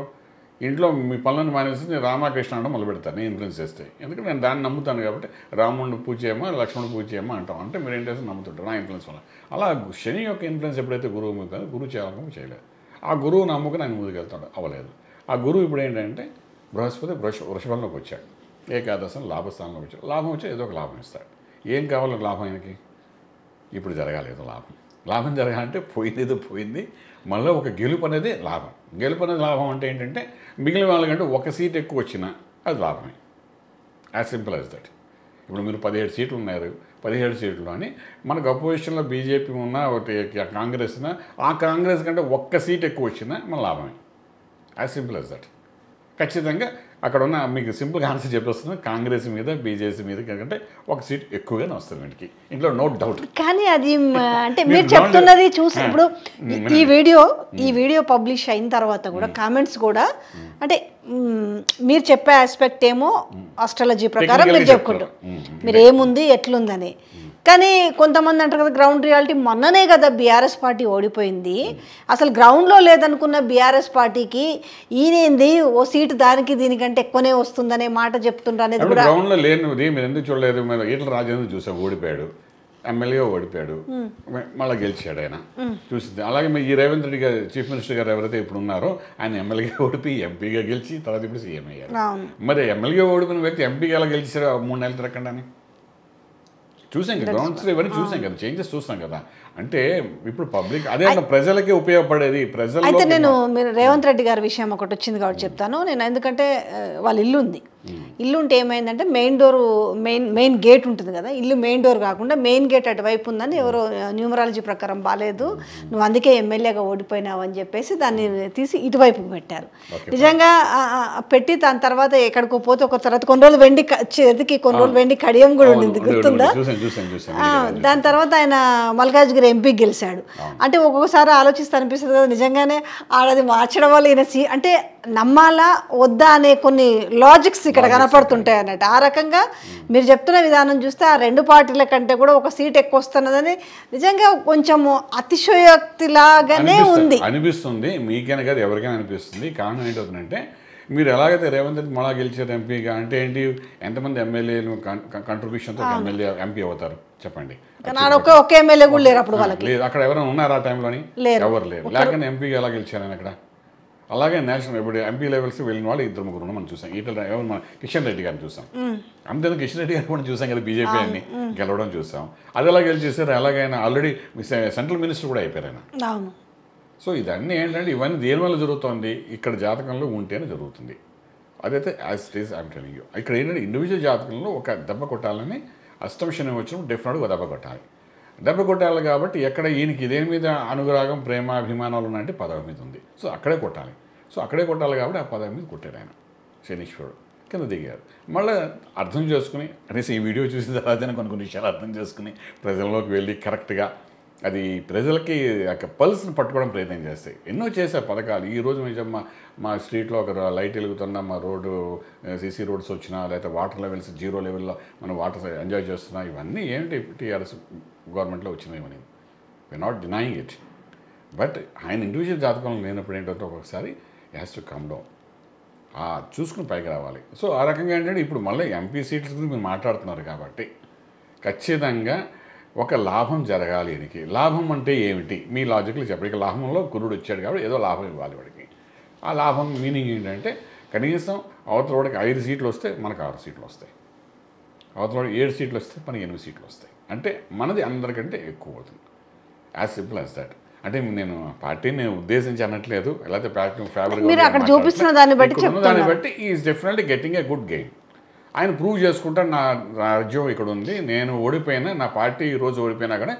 ఇంట్లో మీ పనులను మానేసి నేను రామకృష్ణ అంటే మొదలు పెడతాను నేను ఇన్ఫ్లుయెన్స్ చేస్తే. ఎందుకంటే నేను దాన్ని నమ్ముతాను కాబట్టి రాముడిని పూజ చేయమా, లక్ష్మణుని పూజ చేయమా అంటాం. అంటే మీరు ఏం చేస్తే నమ్ముతుంటారు నా ఇన్ఫ్లుయెన్స్ వల్ల. అలా శని యొక్క ఇన్ఫ్లుయెన్స్ ఎప్పుడైతే గురువు మీద గురువు చేయాలనుకో చేయలేదు. ఆ గురువు నమ్ముకుని ఆయన ముందుకు వెళ్తాడు, అవ్వలేదు. ఆ గురువు ఇప్పుడు ఏంటంటే బృహస్పతి వృషభంలోకి వచ్చాడు, ఏకాదశం లాభస్థానంలోకి వచ్చాడు. లాభం వచ్చి ఏదో ఒక లాభం ఇస్తాడు. ఏం కావాలో లాభం ఆయనకి? ఇప్పుడు జరగాలి ఏదో లాభం. లాభం జరగాలంటే పోయింది పోయింది, మళ్ళీ ఒక గెలుపు అనేది లాభం. గెలుపు అనేది లాభం అంటే ఏంటంటే మిగిలిన వాళ్ళకంటే ఒక సీట్ ఎక్కువ వచ్చినా అది లాభమే. As simple as that. ఇప్పుడు మీరు 17 సీట్లు ఉన్నారు, 17 సీట్లు అని మనకు అపోజిషన్లో బీజేపీ ఉన్నా ఒకటి కాంగ్రెస్ ఉన్నా, ఆ కాంగ్రెస్ కంటే ఒక్క సీట్ ఎక్కువ వచ్చినా మన లాభమే. As simple as that. ఖచ్చితంగా అక్కడ ఉన్న మీకు సింపుల్గా ఆన్సర్ చెప్పేస్తున్నాను, కాంగ్రెస్ మీద బీజేపీ మీద కంటే ఒక సీట్ ఎక్కువగానే వస్తుంది వీటికి, ఇంట్లో నో డౌట్. కానీ అది అంటే మీరు చెప్తున్నది చూసి ఇప్పుడు ఈ వీడియో పబ్లిష్ అయిన తర్వాత కూడా కామెంట్స్ కూడా అంటే మీరు చెప్పే ఆస్పెక్ట్ ఏమో ఆస్ట్రాలజీ ప్రకారం మీరు చెప్పుకుంటారు, మీరు ఏముంది ఎట్లుందని. కానీ కొంతమంది అంటారు కదా గ్రౌండ్ రియాలిటీ, మొన్ననే కదా బీఆర్ఎస్ పార్టీ ఓడిపోయింది, అసలు గ్రౌండ్లో లేదనుకున్న బీఆర్ఎస్ పార్టీకి ఈయనేంది ఓ సీటు దానికి దీనికంటే ఎక్కువనే వస్తుందనే మాట చెప్తుండ్రు అనేది కూడా. గ్రౌండ్లో లేనిది మీరు ఎందుకు చూడలేదు? మీరు ఈటల రాజేంద్ర చూసాం, ఓడిపోయాడు, ఎమ్మెల్యేగా ఓడిపోయాడు, మళ్ళీ గెలిచాడు ఆయన చూసింది. అలాగే ఈ రేవంత్ రెడ్డి గారు చీఫ్ మినిస్టర్ గారు ఎవరైతే ఇప్పుడు ఉన్నారో ఆయన ఎమ్మెల్యేగా ఓడిపోయి ఎంపీగా గెలిచి తర్వాత ఇప్పుడు సీఎం అయ్యారు. మరి ఎమ్మెల్యేగా ఓడిపోయిన వ్యక్తి ఎంపీగా ఎలా గెలిచారు 3 నెలలు తిరగకుండా అని చూసాం కదా, గ్రౌండ్స్ ఇవన్నీ చూసాం కదా, చేంజెస్ చూస్తాం కదా. అంటే ఇప్పుడు పబ్లిక్ అదే ప్రజలకే ఉపయోగపడేది. ప్రజలు అయితే మీరు రేవంత్ రెడ్డి గారి విషయం ఒకటి వచ్చింది కాబట్టి చెప్తాను నేను. ఎందుకంటే వాళ్ళ ఇల్లు ఉంది, ఇల్లు ఉంటే ఏమైందంటే మెయిన్ గేట్ ఉంటుంది కదా, ఇల్లు మెయిన్ డోర్ కాకుండా మెయిన్ గేట్ అటువైపు ఉందని ఎవరో న్యూమరాలజీ ప్రకారం బాగాలేదు, నువ్వు అందుకే ఎమ్మెల్యేగా ఓడిపోయినావు అని చెప్పేసి దాన్ని తీసి ఇటువైపుకి పెట్టారు. నిజంగా పెట్టి దాని తర్వాత ఎక్కడికో పోతే ఒక తర్వాత కొన్ని రోజులు వెండి చేతికి కొన్ని రోజులు వెండి కడియం కూడా ఉండింది, గుర్తుందా? దాని తర్వాత ఆయన మల్కాజ్గిరి ఎంపీ గెలిచాడు. అంటే ఒక్కొక్కసారి ఆలోచిస్తే అనిపిస్తుంది కదా నిజంగానే ఆడది మార్చడం వల్ల ఈయన అంటే నమ్మాలా వద్దా అనే కొన్ని లాజిక్స్ ఇక్కడ కనపడుతుంటాయి అన్నట్టు. ఆ రకంగా మీరు చెప్తున్న విధానం చూస్తే ఆ 2 పార్టీల కంటే కూడా ఒక సీట్ ఎక్కువ వస్తున్నదని నిజంగా కొంచెం అతిశయోక్తిలాగానే ఉంది అనిపిస్తుంది. మీకైనా కదా ఎవరికైనా అనిపిస్తుంది. కారణం ఏంటవుతుందంటే మీరు ఎలాగైతే రేవంత్ రెడ్డి మళ్ళా గెలిచారు ఎంపీగా అంటే ఏంటి, ఎంతమంది ఎమ్మెల్యేలు కంట్రిబ్యూషన్తో ఎంపీ అవుతారు చెప్పండి? ఒక ఎమ్మెల్యే కూడా లేరు అప్పుడు వాళ్ళకి. లేదు, అక్కడ ఎవరైనా ఉన్నారు ఆ టైంలోని? ఎవరు లేరు. లేకపోతే ఎంపీగా ఎలా గెలిచారు ఆయన అక్కడ? అలాగే నేషనల్ ఇప్పుడు ఎంపీ లెవెల్స్ వెళ్ళిన వాళ్ళు 2-3 మనం చూసాం. ఎవరు మన కిషన్ రెడ్డి గారిని చూసాం, అంతేనా కిషన్ రెడ్డి గారు కూడా చూసాం కదా, బీజేపీ అని గెలవడం చూసాం. అది ఎలా గెలిచేసారు? ఎలాగైనా ఆల్రెడీ సెంట్రల్ మినిస్టర్ కూడా అయిపోయారు ఆయన. సో ఇదన్నీ ఏంటంటే ఇవన్నీ దేని వల్ల జరుగుతుంది, ఇక్కడ జాతకంలో ఉంటేనే జరుగుతుంది. అదైతే as it is I'm telling you. ఇక్కడ ఏంటంటే ఇండివిజువల్ జాతకంలో ఒక దెబ్బ కొట్టాలని అష్టమ శని వచ్చినప్పుడు డెఫినెట్గా దెబ్బ కొట్టాలి. దెబ్బ కొట్టాలి కాబట్టి ఎక్కడ ఈయనకి దేని మీద అనురాగం ప్రేమ అభిమానాలు ఉన్నాయంటే పదవి మీద ఉంది, సో అక్కడే కొట్టాలి. సో అక్కడే కొట్టాలి కాబట్టి ఆ పదవి మీద కొట్టాడు ఆయన శనీశ్వరుడు, కింద దిగారు. మళ్ళీ అర్థం చేసుకుని కనీసం ఈ వీడియో చూసిన తర్వాత కొన్ని విషయాలు అర్థం చేసుకుని ప్రజల్లోకి వెళ్ళి కరెక్ట్గా అది ప్రజలకి పల్స్ని పట్టుకోవడం ప్రయత్నం చేస్తాయి. ఎన్నో చేసే పథకాలు. ఈరోజు మా స్ట్రీట్లో ఒక లైట్ వెలుగుతున్నా, మా రోడ్డు సీసీ రోడ్స్ వచ్చినా, లేకపోతే వాటర్ లెవెల్స్ 0 లెవెల్లో మనం వాటర్ ఎంజాయ్ చేస్తున్నా, ఇవన్నీ ఏంటి టీఆర్ఎస్ గవర్నమెంట్లో వచ్చినాయి. మనం we are not denying it. But ఆయన ఇండివిజువల్ జాతకంలో లేనప్పుడు ఏంటంటే ఒక్కొక్కసారి హ్యాస్ టు కమ్ డౌన్, చూసుకుని పైకి రావాలి. సో ఆ రకంగా ఏంటంటే ఇప్పుడు మళ్ళీ ఎంపీ సీట్ల గురించి మీరు మాట్లాడుతున్నారు కాబట్టి ఖచ్చితంగా ఒక లాభం జరగాలి. ఈయనకి లాభం అంటే ఏమిటి మీ లాజిక్లు చెప్పండి. ఇక లాభంలో కురుడు వచ్చాడు కాబట్టి ఏదో లాభం ఇవ్వాలి వాడికి. ఆ లాభం మీనింగ్ ఏంటంటే కనీసం అవతల వాడికి 5 సీట్లు వస్తే మనకు 6 సీట్లు వస్తాయి, అవతల వాడికి 7 సీట్లు వస్తే మనకి 8 సీట్లు వస్తాయి. అంటే మనది అందరికంటే ఎక్కువ అవుతుంది. As simple as that. అంటే నేను పార్టీని ఉద్దేశించి అనట్లేదు, లేకపోతే పార్టీ దాన్ని బట్టి is definitely getting a good gain. ఆయన ప్రూవ్ చేసుకుంటా నా రాజ్యం ఇక్కడ ఉంది, నేను ఓడిపోయినా, నా పార్టీ ఈరోజు ఓడిపోయినా కానీ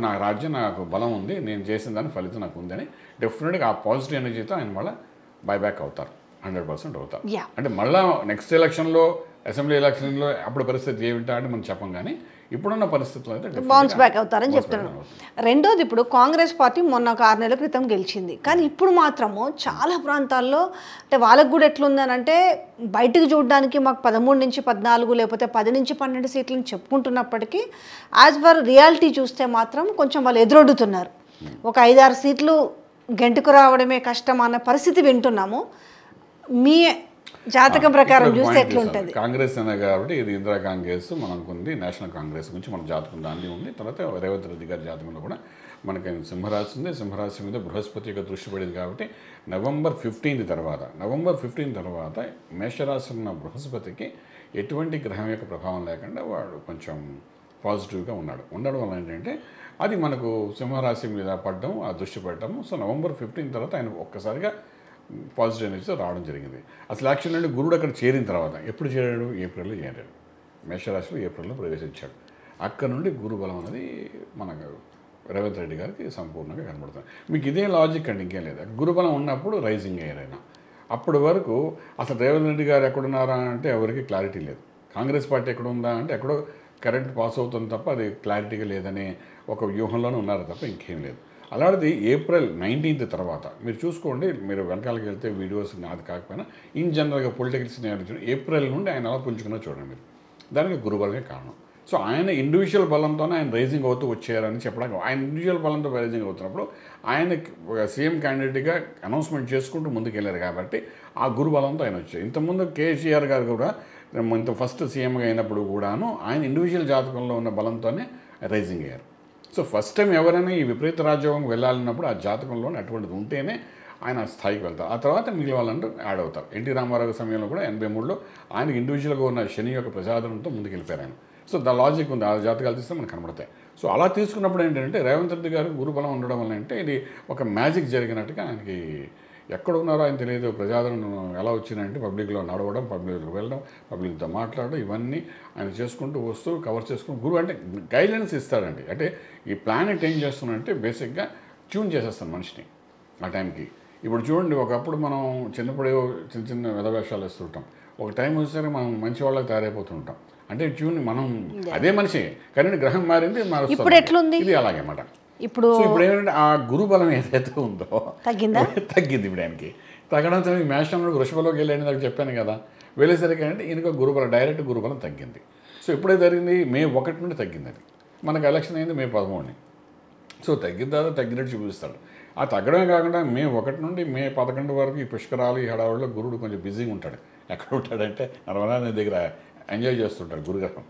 నా రాజ్యం నాకు బలం ఉంది, నేను చేసిన దాని ఫలితం నాకు ఉందని డెఫినెట్గా ఆ పాజిటివ్ ఎనర్జీతో ఆయన మళ్ళీ బైబ్యాక్ అవుతారు, 100% అవుతారు. అంటే మళ్ళీ నెక్స్ట్ ఎలక్షన్లో అసెంబ్లీ ఎలక్షన్లో అప్పుడు పరిస్థితి ఏమిటా అంటే మనం చెప్పం, కానీ ఇప్పుడున్న పరిస్థితుల్లో అయితే బౌన్స్ బ్యాక్ అవుతారని చెప్తున్నాను. రెండోది, ఇప్పుడు కాంగ్రెస్ పార్టీ మొన్న 6 నెలల క్రితం గెలిచింది, కానీ ఇప్పుడు మాత్రము చాలా ప్రాంతాల్లో అంటే వాళ్ళకు కూడా ఎట్లుందనంటే బయటకు చూడడానికి మాకు 13 నుంచి 14 లేకపోతే 10 నుంచి 12 సీట్లను చెప్పుకుంటున్నప్పటికీ యాజ్ పర్ రియాలిటీ చూస్తే మాత్రం కొంచెం వాళ్ళు ఎదురొడ్డుతున్నారు. ఒక 5-6 సీట్లు గెంటుకు రావడమే కష్టం అన్న పరిస్థితి వింటున్నాము. మీ జాతకం ప్రకారం చూస్తే ఎట్లుంటుంది? కాంగ్రెస్ అనే కాబట్టి ఇది ఇందిరా కాంగ్రెస్ మనకు ఉంది, నేషనల్ కాంగ్రెస్ గురించి మన జాతకం దాన్ని ఉంది. తర్వాత రేవంత్ రెడ్డి గారి జాతకంలో కూడా మనకి సింహరాశి ఉంది, సింహరాశి మీద బృహస్పతి యొక్క దృష్టి పడింది కాబట్టి నవంబర్ 15 తర్వాత మేషరాశి ఉన్న బృహస్పతికి ఎటువంటి గ్రహం యొక్క ప్రభావం లేకుండా వాడు కొంచెం పాజిటివ్గా ఉండడం వల్ల ఏంటంటే అది మనకు సింహరాశి మీద పడడం, ఆ దృష్టి పెట్టడం. సో November 15 తర్వాత ఆయన ఒక్కసారిగా పాజిటివ్ ఎనర్జీతో రావడం జరిగింది. అసలు యాక్చువల్లీ గురుడు అక్కడ చేరిన తర్వాత ఎప్పుడు చేరాడు? ఏప్రిల్లో చేరాడు. మేషరాశిలో ఏప్రిల్లో ప్రవేశించాడు. అక్కడ నుండి గురు బలం అనేది మనకు రేవంత్ రెడ్డి గారికి సంపూర్ణంగా కనబడుతుంది. మీకు ఇదే లాజిక్ అండి, ఇంకేం లేదు. గురుబలం ఉన్నప్పుడు రైజింగ్ అయ్యారైనా. అప్పటి వరకు అసలు రేవంత్ రెడ్డి గారు ఎక్కడున్నారా అంటే ఎవరికి క్లారిటీ లేదు. కాంగ్రెస్ పార్టీ ఎక్కడ ఉందా అంటే ఎక్కడో కరెంట్ పాస్ అవుతుంది తప్ప అది క్లారిటీగా లేదనే ఒక వ్యూహంలోనే ఉన్నారు తప్ప ఇంకేం లేదు. అలాంటిది April 19 తర్వాత మీరు చూసుకోండి, మీరు వెనకాలకి వెళ్తే వీడియోస్ నాది కాకపోయినా ఇన్ జనరల్గా పొలిటికల్ సినారియో ఏప్రిల్ నుండి ఆయన అలా పుంజుకున్నా చూడండి మీరు. దానికి గురుబలమే కారణం. సో ఆయన ఇండివిజువల్ బలంతోనే ఆయన రైజింగ్ అవుతూ వచ్చారని చెప్పడానికి, ఆయన ఇండివిజువల్ బలంతో రైజింగ్ అవుతున్నప్పుడు ఆయన సీఎం క్యాండిడేట్గా అనౌన్స్మెంట్ చేసుకుంటూ ముందుకెళ్ళారు కాబట్టి ఆ గురు బలంతో ఆయన వచ్చారు. ఇంతకుముందు కేసీఆర్ గారు కూడా ఇంత ఫస్ట్ సీఎంగా అయినప్పుడు కూడాను ఆయన ఇండివిజువల్ జాతకంలో ఉన్న బలంతోనే రైజింగ్ అయ్యారు. సో ఫస్ట్ టైం ఎవరైనా ఈ విపరీత రాజ్యోగం వెళ్ళాలన్నప్పుడు ఆ జాతకంలోనే అటువంటిది ఉంటేనే ఆయన స్థాయికి వెళ్తారు. ఆ తర్వాత మిగిలిన వాళ్ళంటూ యాడ్ అవుతారు. ఎన్టీ రామారావు సమయంలో కూడా 83లో ఆయనకి ఇండివిజువల్గా ఉన్న శని యొక్క ప్రసాదంతో ముందుకెళ్ళిపోయారు ఆయన. సో ద లాజిక్ ఉంది, ఆ జాతకాలు తీస్తే మనకు కనబడతాయి. సో అలా తీసుకున్నప్పుడు ఏంటంటే రేవంత్ రెడ్డి గారు గురుబలం ఉండడం వల్ల అంటే ఇది ఒక మ్యాజిక్ జరిగినట్టుగా ఆయనకి ఎక్కడ ఉన్నారో ఆయన తెలియదు. ప్రజాదరణ ఎలా వచ్చినాయంటే పబ్లిక్లో నడవడం, పబ్లిక్లో వెళ్ళడం, పబ్లిక్తో మాట్లాడడం, ఇవన్నీ ఆయన చేసుకుంటూ వస్తూ కవర్ చేసుకుంటూ గురువు అంటే గైడ్లైన్స్ ఇస్తాడండి. అంటే ఈ ప్లానెట్ ఏం చేస్తున్నాడంటే బేసిక్గా ట్యూన్ చేసేస్తాను మనిషిని ఆ టైంకి. ఇప్పుడు చూడండి, ఒకప్పుడు మనం చిన్నప్పుడు చిన్న చిన్న విధవేషాలు వేస్తుంటాం. ఒక టైం వచ్చేసరికి మనం మంచి వాళ్ళకి తయారైపోతుంటాం. అంటే ట్యూన్ మనం అదే మనిషి కానీ గ్రహం మారింది, ఇప్పుడు ఎట్లుంది ఇది అలాగే అన్నమాట. ఇప్పుడు ఏమంటే ఆ గురు బలం ఏదైతే ఉందో తగ్గింది ఇప్పుడు ఆయనకి. తగ్గడంతో ఈ మేషంలో వృషభంలోకి వెళ్ళాను నాకు చెప్పాను కదా, వెళ్ళేసరికి అంటే ఈయనకు గురుబలం డైరెక్ట్ గురుబలం తగ్గింది. సో ఎప్పుడే జరిగింది? May 1 నుండి తగ్గింది. అది మనకు ఎలక్షన్ అయింది May 13. సో తగ్గిన తర్వాత తగ్గినట్టు చూపిస్తాడు. ఆ తగ్గడమే కాకుండా May 1 నుండి May 11 వరకు ఈ పుష్కరాలు ఈ హడావుల్లో గురుడు కొంచెం బిజీగా ఉంటాడు. ఎక్కడ ఉంటాడంటే నర్మదా నది దగ్గర ఎంజాయ్ చేస్తుంటాడు గురుగ్రహం.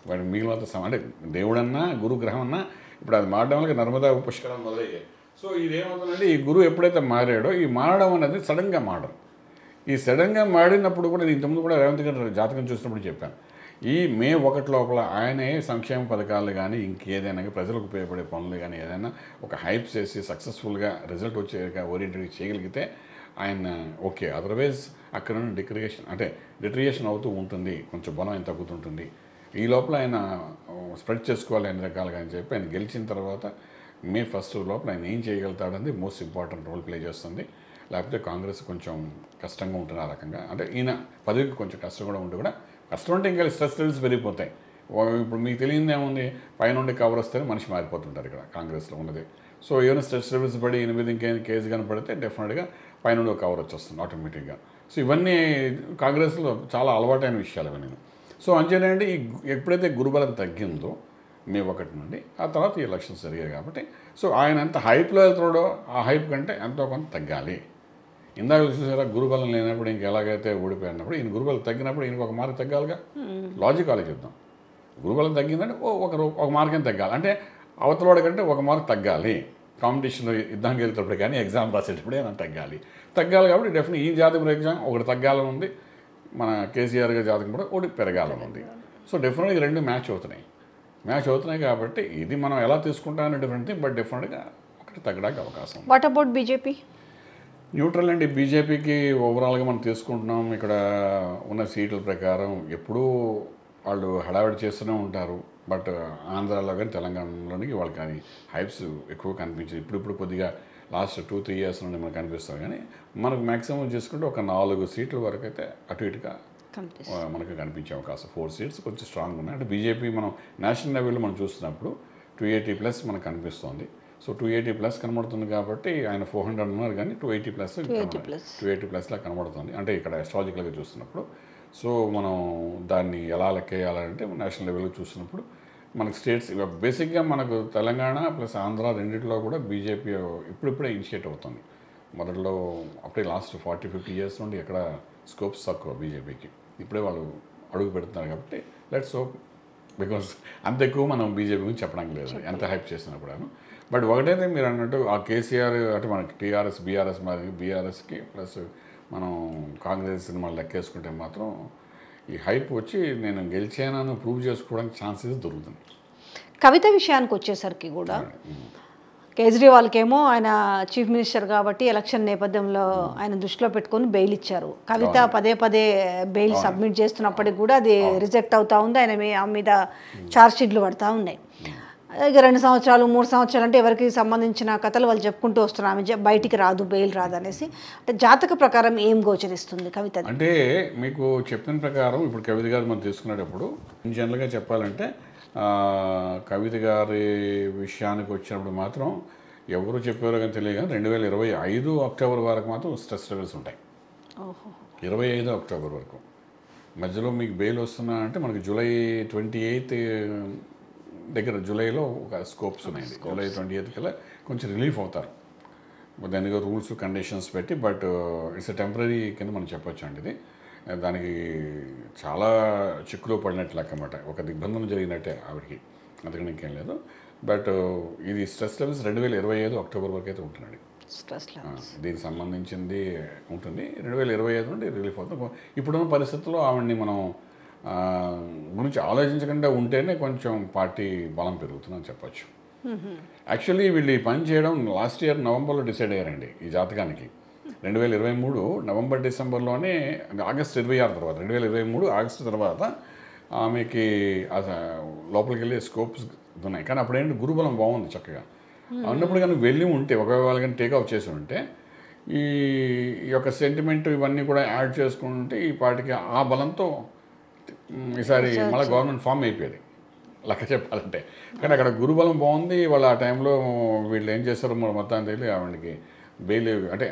వాడు మిగిలినంత అంటే దేవుడన్నా గురుగ్రహం అన్నా ఇప్పుడు అది మారడం వల్ల నర్మదా పుష్కరాలు మొదలయ్యాయి. సో ఇదేమవుతుందంటే ఈ గురువు ఎప్పుడైతే మారాడో ఈ మారడం అనేది సడన్గా మారడం. ఈ సడన్గా మాడినప్పుడు కూడా ఇంతకుముందు కూడా రేవంత్ గారి జాతకం చూసినప్పుడు చెప్పాను, ఈ May 1 లోపల ఆయనే సంక్షేమ పథకాలు కానీ ఇంకేదైనా ప్రజలకు ఉపయోగపడే పనులు కానీ ఏదైనా ఒక హైప్ చేసి సక్సెస్ఫుల్గా రిజల్ట్ వచ్చే ఓరియంటెడ్ చేయగలిగితే ఆయన ఓకే. అదర్వైజ్ అక్కడ నుండి డిక్రియేషన్ అవుతూ ఉంటుంది, కొంచెం బలం ఆయన తగ్గుతుంటుంది. ఈ లోపల ఆయన స్ప్రెడ్ చేసుకోవాలి అన్ని రకాలుగా అని చెప్పి ఆయన గెలిచిన తర్వాత May 1 లోపల ఆయన ఏం చేయగలుగుతాడని మోస్ట్ ఇంపార్టెంట్ రోల్ ప్లే చేస్తుంది. లేకపోతే కాంగ్రెస్ కొంచెం కష్టంగా ఉంటుంది ఆ రకంగా. అంటే ఈయన పదవికి కొంచెం కష్టం కూడా ఉంటే కూడా కష్టం అంటే ఇంకా స్ట్రెస్ లెవెల్స్ పెరిగిపోతాయి. ఇప్పుడు మీకు తెలియదు ఏముంది, పైనుండి కవర్ వస్తేనే మనిషి మారిపోతుంటారు ఇక్కడ కాంగ్రెస్లో ఉన్నది. సో ఏమైనా స్ట్రెస్ లెవెల్స్ పడి 8 ఇంకేమైనా కేసు కనపడితే డెఫినెట్గా పైనుండి ఒక కవర్ వచ్చేస్తుంది ఆటోమేటిక్గా. సో ఇవన్నీ కాంగ్రెస్లో చాలా అలవాటైన విషయాలు ఇవన్నీ. సో అంచేనంటే ఎప్పుడైతే గురుబలం తగ్గిందో May 1 నుండి ఆ తర్వాత ఈ ఎలక్షన్స్ జరిగాయి కాబట్టి సో ఆయన ఎంత హైప్లో వెళ్తున్నాడో ఆ హైప్ కంటే ఎంతో కొంత తగ్గాలి. ఇందాక చూసారా గురుబలం లేనప్పుడు ఇంక ఎలాగైతే ఓడిపోయినప్పుడు ఈయన గురుబలం తగ్గినప్పుడు ఈయనకు ఒక మార్క్ తగ్గాలిగా. లాజిక్ ఆలోచిద్దాం. గురుబలం తగ్గిందంటే ఒక మార్గం తగ్గాలి, అంటే అవతలవాడి కంటే ఒక మార్క్ తగ్గాలి. కాంపిటీషన్లో యుద్ధానికి వెళ్తేటప్పుడు కానీ ఎగ్జామ్ రాసేటప్పుడు ఏమైనా తగ్గాలి కాబట్టి డెఫినెట్ ఈ జాతకం ఎగ్జామ్ ఒకటి తగ్గాలని ఉంది, మన కేసీఆర్ గారి జాతకం కూడా ఒకటి పెరగాలని ఉంది. సో డెఫినెట్గా రెండు మ్యాచ్ అవుతున్నాయి కాబట్టి ఇది మనం ఎలా తీసుకుంటామని డిఫరెంట్ థింగ్, బట్ డెఫినెట్గా ఒకటి తగ్గడానికి అవకాశం. What about BJP? న్యూట్రల్ అండి. బీజేపీకి ఓవరాల్గా మనం తీసుకుంటున్నాం. ఇక్కడ ఉన్న సీట్ల ప్రకారం ఎప్పుడూ వాళ్ళు హడావిడి చేస్తూనే ఉంటారు. బట్ ఆంధ్రాలో కానీ తెలంగాణలోనికి వాళ్ళకి కానీ హైప్స్ ఎక్కువ కనిపించింది. ఇప్పుడు కొద్దిగా లాస్ట్ 2-3 ఇయర్స్ నుండి మనకు కనిపిస్తాం. కానీ మనకు మ్యాక్సిమం చేసుకుంటే ఒక 4 సీట్ల వరకు అయితే అటు ఇటుగా మనకు కనిపించే అవకాశం. 4 సీట్స్ కొంచెం స్ట్రాంగ్ ఉన్నాయి. అంటే బీజేపీ మనం నేషనల్ లెవెల్లో మనం చూస్తున్నప్పుడు 280+ మనకు కనిపిస్తుంది. సో 280+ కనబడుతుంది కాబట్టి ఆయన 400 ఉన్నారు కానీ 280+ లా కనబడుతుంది. అంటే ఇక్కడ అస్ట్రాలజికల్గా చూస్తున్నప్పుడు సో మనం దాన్ని ఎలా లెక్కేయాలంటే నేషనల్ లెవెల్లో చూసినప్పుడు మనకు స్టేట్స్ బేసిక్గా మనకు తెలంగాణ ప్లస్ ఆంధ్ర రెండింటిలో కూడా బీజేపీ ఇప్పుడిప్పుడే ఇనిషియేట్ అవుతుంది. మొదట్లో అప్పుడే లాస్ట్ 40-50 ఇయర్స్ నుండి ఎక్కడ స్కోప్స్ తక్కువ బీజేపీకి. ఇప్పుడే వాళ్ళు అడుగు పెడుతున్నారు కాబట్టి లెట్స్ హోప్. బికాస్ అంత ఎక్కువ మనం బీజేపీ గురించి చెప్పడానికి లేదు ఎంత హైప్ చేసినప్పుడు. బట్ ఒకటైతే మీరు అన్నట్టు ఆ కేసీఆర్ అంటే మనకి టీఆర్ఎస్ బీఆర్ఎస్ మరి బీఆర్ఎస్కి ప్లస్ మనం కాంగ్రెస్ మనం లెక్కేసుకుంటే మాత్రం ఈ హైప్ వచ్చి నేను గెలిచానని ప్రూవ్ చేసుకోవడానికి ఛాన్సెస్ దొరుకుతుంది. కవిత విషయానికి వచ్చేసరికి కూడా కేజ్రీవాల్కేమో ఆయన చీఫ్ మినిస్టర్ కాబట్టి ఎలక్షన్ నేపథ్యంలో ఆయన దృష్టిలో పెట్టుకొని బెయిల్ ఇచ్చారు. కవిత పదే పదే బెయిల్ సబ్మిట్ చేస్తున్నప్పటికి కూడా అది రిజెక్ట్ అవుతూ ఉంది. ఆమె మీద ఛార్జ్ షీట్లు పడతా ఉన్నాయి. ఇక 2 సంవత్సరాలు 3 సంవత్సరాలు అంటే ఎవరికి సంబంధించిన కథలు వాళ్ళు చెప్పుకుంటూ వస్తున్నారు. ఆమె బయటికి రాదు, బెయిల్ రాదు అనేసి. అంటే జాతక ప్రకారం ఏం గోచరిస్తుంది కవిత? అంటే మీకు చెప్పిన ప్రకారం ఇప్పుడు కవిత గారు మనం తీసుకునేటప్పుడు జనరల్గా చెప్పాలంటే కవిత గారి విషయానికి వచ్చినప్పుడు మాత్రం ఎవరు చెప్పారో కానీ తెలియదు కానీ 2025 అక్టోబర్ వరకు మాత్రం స్ట్రెస్ లెవెల్స్ ఉంటాయి. 25 అక్టోబర్ వరకు మధ్యలో మీకు బెయిల్ వస్తున్నా అంటే మనకి జూలై 28 దగ్గర జూలైలో ఒక స్కోప్స్ ఉన్నాయండి. జూలై 28 కల్లా కొంచెం రిలీఫ్ అవుతారు. దానికి రూల్స్ కండిషన్స్ పెట్టి, బట్ ఇట్స్ ఎ టెంపరీ కింద మనం చెప్పొచ్చు అండి. ఇది దానికి చాలా చిక్కులో పడినట్టు లెక్క అన్నమాట. ఒక దిగ్బంధం జరిగినట్టే ఆవిడకి, అంతకని ఇంకేం లేదు. బట్ ఇది స్ట్రెస్ లెవెల్స్ 2025 అక్టోబర్ వరకు అయితే ఉంటుందండి. స్ట్రెస్ లెవెల్స్ దీనికి సంబంధించింది ఉంటుంది. 2025 నుండి రిలీఫ్ అవుతుంది. ఇప్పుడున్న పరిస్థితుల్లో ఆవిడని మనం గురించి ఆలోచించకుండా ఉంటేనే కొంచెం పార్టీ బలం పెరుగుతుందని చెప్పచ్చు. యాక్చువల్లీ వీళ్ళు ఈ పని చేయడం లాస్ట్ ఇయర్ నవంబర్లో డిసైడ్ అయ్యారండి ఈ జాతకానికి. 2023 నవంబర్ డిసెంబర్లోనే, ఆగస్టు 26 తర్వాత 2023 ఆగస్టు తర్వాత ఆమెకి లోపలికి వెళ్ళే స్కోప్స్ ఉన్నాయి. కానీ అప్పుడేంటి గురుబలం బాగుంది చక్కగా అన్నప్పుడు. కానీ వెళ్ళి ఉంటే ఒకవేళ కానీ టేక్అవుట్ చేసి ఉంటే ఈ యొక్క సెంటిమెంట్ ఇవన్నీ కూడా యాడ్ చేసుకుంటే ఈ పార్టీకి ఆ బలంతో ఈసారి మళ్ళీ గవర్నమెంట్ ఫామ్ అయిపోయేది లెక్క చెప్పాలంటే. కానీ అక్కడ గురుబలం బాగుంది. వాళ్ళు ఆ టైంలో వీళ్ళు ఏం చేస్తారో మన మొత్తాన్ని తెలియదు. ఆవిడకి బెయిల్ అంటే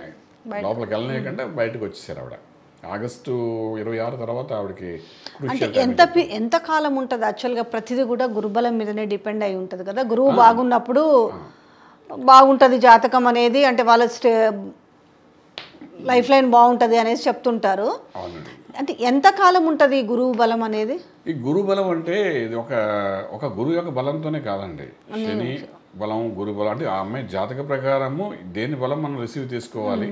లోపలికి వెళ్ళలేకంటే బయటకు వచ్చేసారు ఆవిడ. ఆగస్టు 26 తర్వాత ఆవిడకి. అంటే ఎంత కాలం ఉంటుంది యాక్చువల్గా? ప్రతిదీ కూడా గురుబలం మీదనే డిపెండ్ అయి ఉంటుంది కదా. గురువు బాగున్నప్పుడు బాగుంటుంది జాతకం అనేది, అంటే వాళ్ళ లైఫ్ లైన్ బాగుంటుంది అనేసి చెప్తుంటారు. అంటే ఎంత కాలం ఉంటుంది ఈ గురువు బలం అనేది? ఈ గురువు బలం అంటే ఇది ఒక గురువు యొక్క బలంతోనే కాదండి. శని బలం, గురు బలం అంటే ఆ అమ్మాయి జాతక ప్రకారము దేని బలం మనం రిసీవ్ తీసుకోవాలి,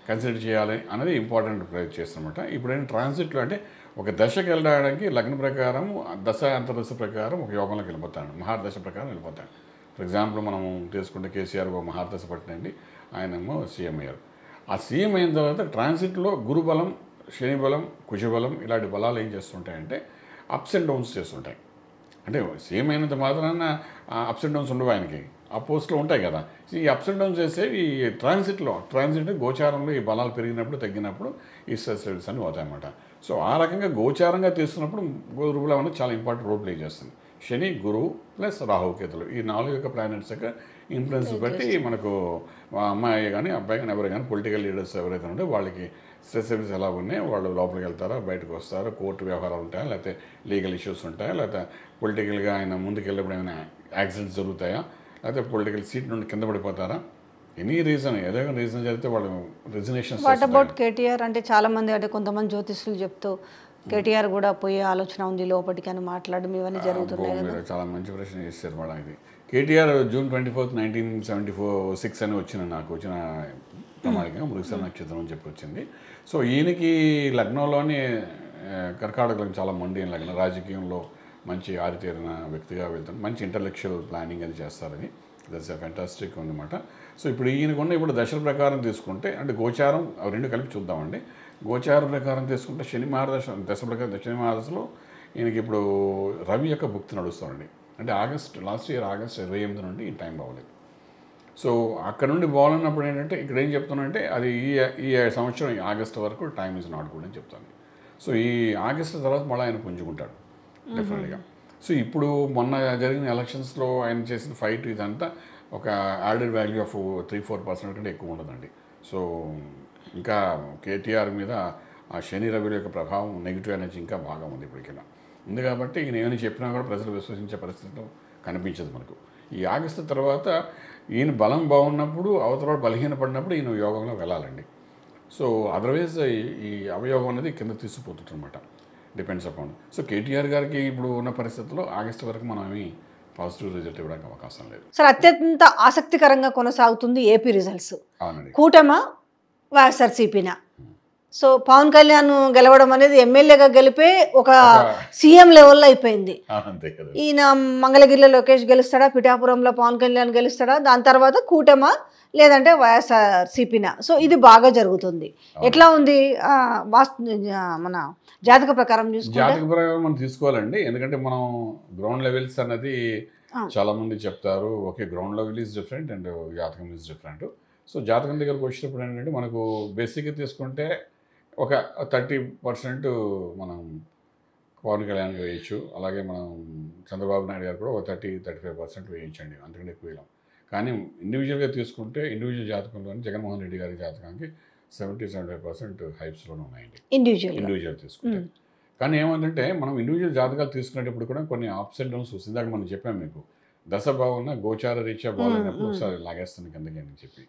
కన్సిడర్ చేయాలి అనేది ఇంపార్టెంట్ ప్రయత్నం చేస్తామన్నమాట. ఇప్పుడైనా ట్రాన్సిట్లో అంటే ఒక దశకి వెళ్ళడానికి లగ్న ప్రకారం, దశ అంతర్దశ ప్రకారం ఒక యోగంలోకి వెళ్ళిపోతాడు, మహార్దశ ప్రకారం వెళ్ళిపోతాడు. ఫర్ ఎగ్జాంపుల్ మనం తీసుకుంటే కేసీఆర్ ఒక మహార్దశ పట్టినండి, ఆయనేమో సీఎం అయ్యారు. ఆ సీఎం అయిన తర్వాత ట్రాన్సిట్లో గురుబలం, శని బలం, కుజబలం ఇలాంటి బలాలు ఏం చేస్తుంటాయంటే అప్స్ అండ్ డౌన్స్ చేస్తుంటాయి. అంటే సేమ్ అయినంత మాత్రాన అప్స్ అండ్ డౌన్స్ ఉండవు ఆయనకి, ఆ పోస్ట్లో ఉంటాయి కదా. ఈ అప్స్ అండ్ డౌన్స్ చేసేవి ఈ ట్రాన్సిట్ గోచారంలో ఈ బలాలు పెరిగినప్పుడు తగ్గినప్పుడు ఈ స్ట్రెస్ లెవెల్స్ అన్నీ అవుతాయన్నమాట. సో ఆ రకంగా గోచారంగా తీసుకున్నప్పుడు గురుబలం అనేది చాలా ఇంపార్టెంట్ రోల్ ప్లే చేస్తుంది. శని, గురువు ప్లస్ రాహుకేతులు ఈ 4 యొక్క ప్లానెట్స్ యొక్క ఇన్ఫ్లుయెన్స్ బట్టి మనకు అమ్మాయి కానీ అబ్బాయి కానీ ఎవరు కానీ పొలిటికల్ లీడర్స్ ఎవరైతే ఉంటే వాళ్ళకి స్ట్రెస్ లెవెల్స్ ఎలా ఉన్నాయి, వాళ్ళు లోపలికి వెళ్తారా, బయటకు వస్తారా, కోర్టు వ్యవహారాలు ఉంటాయా, లేకపోతే లీగల్ ఇష్యూస్ ఉంటాయా, లేకపోతే పొలిటికల్గా ఆయన ముందుకు వెళ్ళినప్పుడు ఏమైనా యాక్సిడెంట్స్ జరుగుతాయా, లేకపోతే పొలిటికల్ సీట్ నుండి కింద పడిపోతారా, ఎనీ రీజన్ ఏదో రీజన్ జరిగితే వాళ్ళు రిజనేషన్స్. What about KTR? అంటే చాలామంది అంటే కొంతమంది జ్యోతిష్యులు చెప్తూ కేటీఆర్ కూడా పోయే ఆలోచన ఉంది లోపలికి అని మాట్లాడడం ఇవన్నీ జరుగుతున్నాయి కదా. చాలా మంచి ప్రశ్న చేశారు మేడం. ఇది కేటీఆర్ June 24, 1976 అని వచ్చిన ప్రమాణికంగా మృగశిర నక్షత్రం అని చెప్పి వచ్చింది. సో ఈయనకి లగ్నంలోని కర్కాటకం చాలా మండి లగ్నం, రాజకీయంలో మంచి ఆరితేరిన వ్యక్తిగా వెళ్తాను, మంచి ఇంటలెక్చువల్ ప్లానింగ్ అది చేస్తారని. దట్స్ ఫ్యాంటాస్టిక్ ఉందన్నమాట. సో ఇప్పుడు ఈయనకున్న ఇప్పుడు దశల ప్రకారం తీసుకుంటే అంటే గోచారం అవి రెండు కలిపి చూద్దామండి. గోచారం ప్రకారం తీసుకుంటే శని మహాదశ దశ ప్రకారం శని మహాదశలో ఈయనకి ఇప్పుడు రవి యొక్క భుక్తి నడుస్తారండి. అంటే లాస్ట్ ఇయర్ ఆగస్ట్ 28 నుండి ఈ టైం బాగోలేదు. సో అక్కడ నుండి బాగున్నప్పుడు ఏంటంటే ఇక్కడ ఏం చెప్తానంటే అది ఈ సంవత్సరం ఈ ఆగస్ట్ వరకు టైం ఈజ్ నాట్ గుడ్ అని చెప్తాను. సో ఈ ఆగస్ట్ తర్వాత మళ్ళీ ఆయన పుంజుకుంటాడు డెఫినెట్గా. సో ఇప్పుడు మొన్న జరిగిన ఎలక్షన్స్లో ఆయన చేసిన ఫైట్ ఇదంతా ఒక యాడెడ్ వాల్యూ ఆఫ్ 3-4% కంటే ఎక్కువ ఉండదండి. సో ఇంకా కేటీఆర్ మీద ఆ శని రవిల యొక్క ప్రభావం నెగిటివ్ ఎనర్జీ ఇంకా బాగా ఉంది ఇప్పటికైనా ఉంది. కాబట్టి ఈయన ఏమైనా చెప్పినా కూడా ప్రజలు విశ్వసించే పరిస్థితిలో కనిపించదు మనకు. ఈ ఆగస్టు తర్వాత ఈయన బలం బాగున్నప్పుడు అవతల బలహీనపడినప్పుడు ఈయన యోగంలో వెళ్ళాలండి. సో అదర్వైజ్ ఈ అవయోగం అనేది కింద తీసుకుపోతుంది అనమాట, డిపెండ్స్ అపాన్. సో కేటీఆర్ గారికి ఇప్పుడు ఉన్న పరిస్థితుల్లో ఆగస్టు వరకు మనం ఏమి పాజిటివ్ రిజల్ట్ ఇవ్వడానికి అవకాశం లేదు. సార్ అత్యంత ఆసక్తికరంగా కొనసాగుతుంది ఏపీ రిజల్ట్స్. అవునండి. కూటమా వైఎస్ఆర్సీపీనా సో పవన్ కళ్యాణ్ గెలవడం అనేది ఎమ్మెల్యేగా గెలిపే ఒక సీఎం లెవెల్లో అయిపోయింది. అంతే కదా. ఈయన మంగళగిరిలో లోకేష్ గెలుస్తాడా, పిఠాపురంలో పవన్ కళ్యాణ్ గెలుస్తాడా, దాని తర్వాత కూటమా లేదంటే వైఎస్ఆర్సీపీనా? సో ఇది బాగా జరుగుతుంది. ఎట్లా ఉంది మన జాతక ప్రకారం చూసుకుంటే? జాతక ప్రకారం మనం తీసుకోవాలండి. ఎందుకంటే మనం గ్రౌండ్ లెవెల్స్ అన్నది చాలా మంది చెప్తారు. Okay, ground level is different and జాతకం ఈజ్ డిఫరెంట్. సో జాతకం దగ్గరకు వచ్చినప్పుడు ఏంటంటే మనకు బేసిక్గా తీసుకుంటే ఒక 30% మనం పవన్ కళ్యాణ్ వేయచ్చు. అలాగే మనం చంద్రబాబు నాయుడు గారు కూడా ఒక 30-35% వేయించండి, అంతకంటే ఎక్కువ వేయలేం. కానీ ఇండివిజువల్గా తీసుకుంటే ఇండివిజువల్ జాతకంలోని జగన్మోహన్ రెడ్డి గారి జాతకానికి 70-75% హైప్స్లోనే ఉన్నాయండి ఇండివిజువల్ తీసుకుంటే. కానీ ఏమంటే మనం ఇండివిజువల్ జాతకాలు తీసుకునేటప్పుడు కూడా కొన్ని అప్స్ అండ్ డౌన్స్ వస్తుంది. దాకా మనం చెప్పాము మీకు, దశ బాగున్నా గోచార రీత్యా బాగున్నప్పుడు ఒకసారి లాగేస్తుంది కిందకి అని చెప్పి.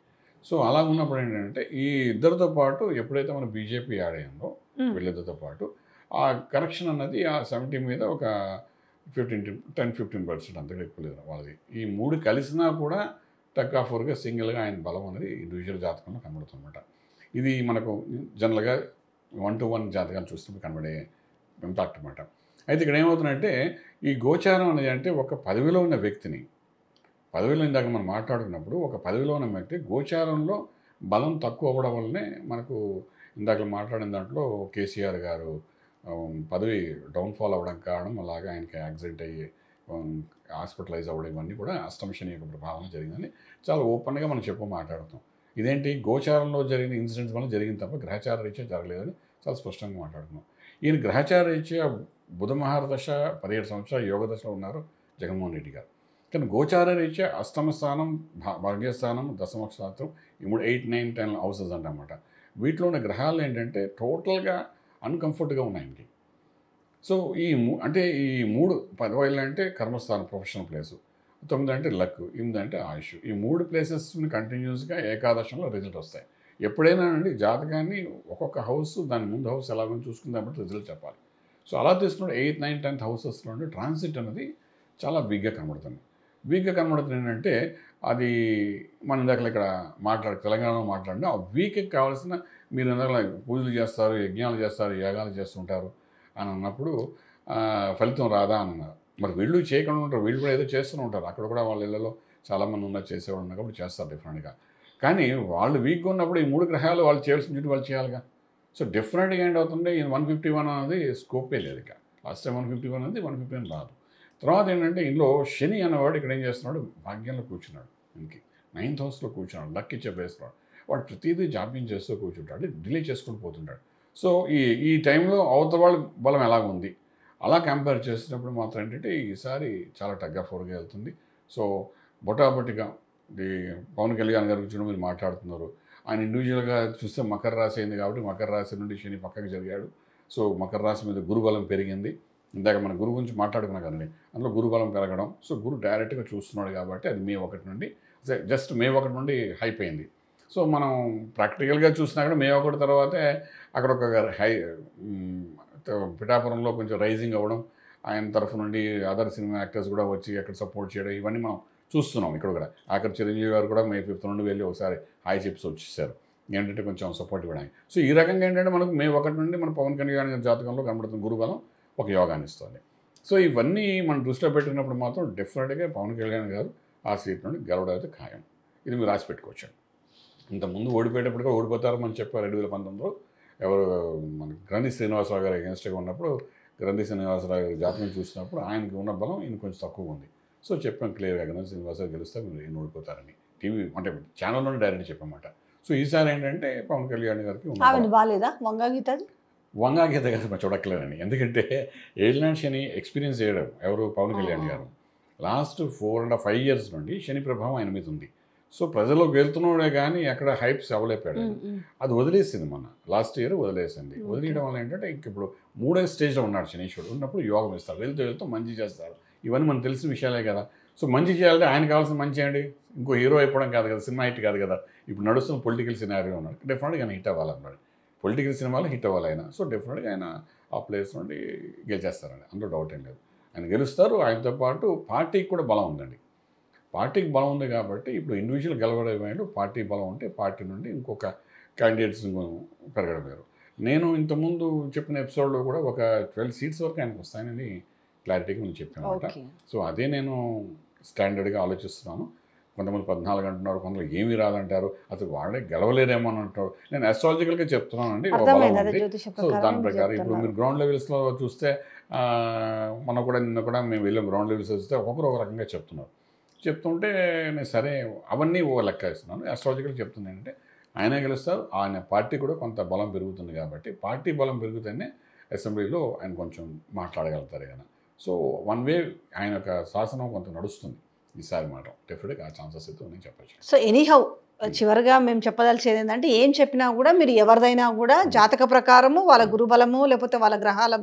సో అలా ఉన్నప్పుడు ఏంటంటే ఈ ఇద్దరితో పాటు ఎప్పుడైతే మనం బీజేపీ యాడ్ అయ్యిందో వీళ్ళిద్దరితో పాటు ఆ కనెక్షన్ అన్నది ఆ 70 మీద ఒక 10-15% అంతగా ఎక్కువ లేదు వాళ్ళది. ఈ మూడు కలిసినా కూడా టక్ ఆఫ్ ఫోర్గా సింగిల్గా ఆయన బలం అనేది ఇండివిజువల్ జాతకంలో కనబడుతుందన్నమాట. ఇది మనకు జనరల్గా 1-to-1 జాతకాలు చూస్తున్నప్పుడు కనబడే ఇంపాక్ట్ అన్నమాట. అయితే ఇక్కడ ఏమవుతుందంటే ఈ గోచారం అనేది అంటే ఒక పదవిలో ఉన్న వ్యక్తిని, పదవిలో ఇందాక మనం మాట్లాడుకున్నప్పుడు ఒక పదవిలో ఉన్న వ్యక్తి గోచారంలో బలం తక్కువ అవ్వడం వల్లనే మనకు ఇందాక మాట్లాడిన దాంట్లో కేసీఆర్ గారు పదవి డౌన్ఫాల్ అవ్వడం కారణం, అలాగే ఆయనకి యాక్సిడెంట్ అయ్యి హాస్పిటలైజ్ అవ్వడం, ఇవన్నీ కూడా అష్టమ శని యొక్క ప్రభావం జరిగిందని చాలా ఓపెన్గా మనం మాట్లాడుతాం. ఇదేంటి గోచారంలో జరిగిన ఇన్సిడెంట్స్ వల్ల జరిగింది తప్ప గ్రహచార రీత్యా జరగలేదని చాలా స్పష్టంగా మాట్లాడుతున్నాం. ఈయన గ్రహచార రీత్యా బుధ మహారదశ 17 సంవత్సరాలు యోగ దశలో ఉన్నారు జగన్మోహన్ రెడ్డి గారు. కానీ గోచార రీత్యా అష్టమ స్థానం, భాగ్యస్థానం, దశమ స్థానం, ఈ 8, 9, 10 హౌసెస్ అంటన్నమాట. వీటిలో ఉన్న గ్రహాలు ఏంటంటే టోటల్గా అన్కంఫర్ట్గా ఉన్నాయి ఆయనకి. సో అంటే ఈ 3 10 అంటే కర్మస్థానం, ప్రొఫెషనల్ ప్లేసు, 9 అంటే లక్, 8 అంటే ఆయుష్. ఈ 3 ప్లేసెస్ని కంటిన్యూస్గా ఏకాదశంలో రిజల్ట్ వస్తాయి. ఎప్పుడైనా అండి జాతకాన్ని ఒక్కొక్క హౌస్ దాని ముందు హౌస్ ఎలాగో చూసుకుని దాన్ని బట్టి రిజల్ట్ చెప్పాలి. సో అలా తీసుకుంటే 8, 9, 10th హౌసెస్లో ట్రాన్సిట్ అనేది చాలా వీక్గా కనబడుతుంది. వీక్గా కనబడుతుంది ఏంటంటే అది మనం ఇందాక ఇక్కడ తెలంగాణలో మాట్లాడినా ఆ వీక్కి కావాల్సిన, మీరు ఇందాక పూజలు చేస్తారు, యజ్ఞాలు చేస్తారు, యాగాలు చేస్తుంటారు అని అన్నప్పుడు ఫలితం రాదా అని అన్నారు. మరి వీళ్ళు చేయకుండా ఉంటారు, వీళ్ళు కూడా ఏదో చేస్తూనే ఉంటారు. అక్కడ కూడా వాళ్ళ ఇళ్ళలో చాలామంది ఉన్నారు, చేసేవాళ్ళు ఉన్నారు కాబట్టి చేస్తారు డిఫరెంట్గా. కానీ వాళ్ళు వీక్గా ఉన్నప్పుడు ఈ 3 గ్రహాలు వాళ్ళు చేయాల్సిన డ్యూటీ వాళ్ళు చేయాలిగా. సో డిఫరెంట్గా ఏంటవుతుంటే ఈ 151 అనేది స్కోపే లేదు. ఇక లాస్ట్ టైం 151 అనేది 151 రాదు. తర్వాత ఏంటంటే ఇందులో శని అనేవాడు ఇక్కడ ఏం చేస్తున్నాడు, భాగ్యంలో కూర్చున్నాడు, ఇంకి 9th హౌస్లో కూర్చున్నాడు, లక్ ఇచ్చే ప్లేస్లో. వాడు ప్రతిదీ జాప్యం చేస్తూ కూర్చుంటాడు, డిలే చేసుకుని పోతుంటాడు. సో ఈ టైంలో అవతల వాళ్ళ బలం ఎలాగుంది అలా కంపేర్ చేసినప్పుడు మాత్రం ఏంటంటే ఈసారి చాలా టగ్గా ఫోర్గా వెళ్తుంది. సో బొటాబొటిగా పవన్ కళ్యాణ్ గారి గురించి మీరు మాట్లాడుతున్నారు. ఆయన ఇండివిజువల్గా చూస్తే మకర రాశి అయింది కాబట్టి మకర రాశి నుండి శని పక్కకి జరిగాడు. సో మకర రాశి మీద గురుబలం పెరిగింది. ఇందాక మన గురువు గురించి మాట్లాడుకున్నాం కదండి, అందులో గురుబలం పెరగడం. సో గురు డైరెక్ట్గా చూస్తున్నాడు కాబట్టి అది May 1 నుండి, జస్ట్ May 1 నుండి హైప్ అయింది. సో మనం ప్రాక్టికల్గా చూసినా కూడా May 1 తర్వాతే అక్కడ ఒక పిఠాపురంలో కొంచెం రైజింగ్ అవ్వడం, ఆయన తరఫు నుండి అదర్ సినిమా యాక్టర్స్ కూడా వచ్చి అక్కడ సపోర్ట్ చేయడం, ఇవన్నీ మనం చూస్తున్నాం. ఇక్కడ కూడా ఆఖరి చిరంజీవి గారు కూడా May 5 నుండి వెళ్ళి ఒకసారి హాయ్ చెప్పి వచ్చేసారు, ఏంటంటే కొంచెం సపోర్ట్ ఇవ్వడానికి. సో ఈ రకంగా ఏంటంటే మనకు May 1 నుండి మన పవన్ కళ్యాణ్ జాతకంలో కనబడుతున్న గురుబలం ఒక యోగాన్ని ఇస్తుంది. సో ఇవన్నీ మనం దృష్టిలో పెట్టినప్పుడు మాత్రం డెఫినెట్గా పవన్ కళ్యాణ్ గారు ఆ సీట్ నుండి గెలవడం అయితే ఖాయం. ఇది మీరు రాసి పెట్టుకోవచ్చు. ఇంతకుముందు ఓడిపోయేటప్పుడు కూడా ఓడిపోతారని మనం చెప్పారు 2019లో. ఎవరు మన గ్రంథి శ్రీనివాసరావు గారు అగెన్స్ట్గా ఉన్నప్పుడు, గ్రంథి శ్రీనివాసరావు గారి జాతకం చూసినప్పుడు ఆయనకి ఉన్న బలం ఈయన కొంచెం తక్కువ ఉంది. సో చెప్పాం క్లియర్గా, గ్రంథి శ్రీనివాసరావు గెలిస్తే మీరు ఈయన ఓడిపోతారని టీవీ అంటే ఛానల్లోనే డైరెక్ట్ చెప్పామాట. సో ఈసారి ఏంటంటే పవన్ కళ్యాణ్ గారికి బాగాలేదా వంగాగీత గారు మనం చూడక్కలేదండి. ఎందుకంటే ఏళ్ళనాడు శని ఎక్స్పీరియన్స్ చేయడం ఎవరు, పవన్ కళ్యాణ్ గారు. లాస్ట్ 4.5 years నుండి శని ప్రభావం ఆయన మీద ఉంది. సో ప్రజల్లోకి వెళ్తున్నాడే కానీ అక్కడ హైప్స్ అవ్వలేపాడు. అది వదిలేసింది మన లాస్ట్ ఇయర్ వదిలేసింది. వదిలేయడం వల్ల ఏంటంటే ఇంక ఇప్పుడు 3వ స్టేజ్లో ఉన్నాడు శనీశ్వరుడు. ఉన్నప్పుడు యోగం ఇస్తారు, వెళ్తూ మంచి చేస్తారు. ఇవన్నీ మనకు తెలిసిన విషయాలే కదా. సో మంచి చేయాలంటే ఆయన కావాల్సిన మంచి అండి, ఇంకో హీరో అయిపోవడం కాదు కదా, సినిమా హిట్ కాదు కదా. ఇప్పుడు నడుస్తున్న పొలిటికల్ సినారియో ఉన్నాడు, డెఫినెట్గా ఆయన హిట్ అవ్వాలన్నాడు. పొలిటికల్ సినిమాలో హిట్ అవ్వాలి ఆయన. సో డెఫినెట్గా ఆయన ఆ ప్లేస్ నుండి గెలిచేస్తారండి, అందులో డౌట్ ఏం లేదు. ఆయన గెలుస్తారు. ఆయనతో పాటు పార్టీకి కూడా బలం ఉందండి. పార్టీకి బలం ఉంది కాబట్టి ఇప్పుడు ఇండివిజువల్ గెలవడం పార్టీ బలం ఉంటే పార్టీ నుండి ఇంకొక క్యాండిడేట్స్ పెరగడం వేరు. నేను ఇంతకుముందు చెప్పిన ఎపిసోడ్లో కూడా ఒక 12 సీట్స్ వరకు ఆయనకు వస్తాయని క్లారిటీగా నేను చెప్పాను అనమాట. ఓకే. సో అదే నేను స్టాండర్డ్గా ఆలోచిస్తున్నాను. కొంతమంది 14 అంటున్నారు, కొంతమంది ఏమీ రాదంటారు, అసలు వాళ్ళే గెలవలేరేమో అని అంటారు. నేను అస్ట్రాలజికల్గా చెప్తున్నానండి, ఒక బలం అర్థమైంది, అదే ఉంది. జ్యోతిష సో దాని ప్రకారం ప్రకారం ఇప్పుడు చెప్తున్నారు. మీరు గ్రౌండ్ లెవెల్స్లో చూస్తే నిన్న కూడా మేము వెళ్ళాం గ్రౌండ్ లెవెల్స్ వస్తే ఒక్కొక్కరు ఒక రకంగా చెప్తుంటే నేను సరే అవన్నీ ఓ లెక్క వేస్తున్నాను. అస్ట్రాలజికల్ చెప్తుంది ఏంటంటే ఆయనే గెలుస్తారు, ఆయన పార్టీ కూడా కొంత బలం పెరుగుతుంది కాబట్టి పార్టీ బలం పెరుగుతూనే అసెంబ్లీలో ఆయన కొంచెం మాట్లాడగలుగుతారు ఆయన. సో వన్ వే ఆయన యొక్క శాసనం కొంత నడుస్తుంది ఈసారి మాట. డెఫినెట్గా ఆ ఛాన్సెస్ అయితే నేను చెప్పచ్చు. సో ఎనీహౌ చివరిగా మేము చెప్పదలిచేది ఏంటంటే ఏం చెప్పినా కూడా మీరు ఎవరిదైనా కూడా జాతక ప్రకారము వాళ్ళ గురుబలము లేకపోతే వాళ్ళ గ్రహాల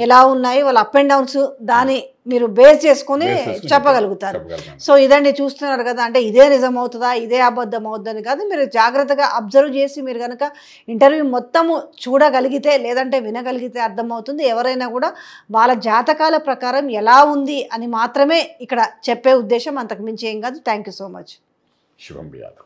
ఎలా ఉన్నాయి వాళ్ళ అప్ అండ్ డౌన్స్ దాన్ని మీరు బేస్ చేసుకొని చెప్పగలుగుతారు. సో ఇదండి చూస్తున్నారు కదా, అంటే ఇదే నిజం అవుతుందా ఇదే అబద్ధం అవుతుందని కాదు, మీరు జాగ్రత్తగా అబ్జర్వ్ చేసి మీరు కనుక ఇంటర్వ్యూ మొత్తము చూడగలిగితే లేదంటే వినగలిగితే అర్థమవుతుంది. ఎవరైనా కూడా వాళ్ళ జాతకాల ప్రకారం ఎలా ఉంది అని మాత్రమే ఇక్కడ చెప్పే ఉద్దేశం, అంతకు మించి ఏం కాదు. Thank you so much. శుభం బియాదు.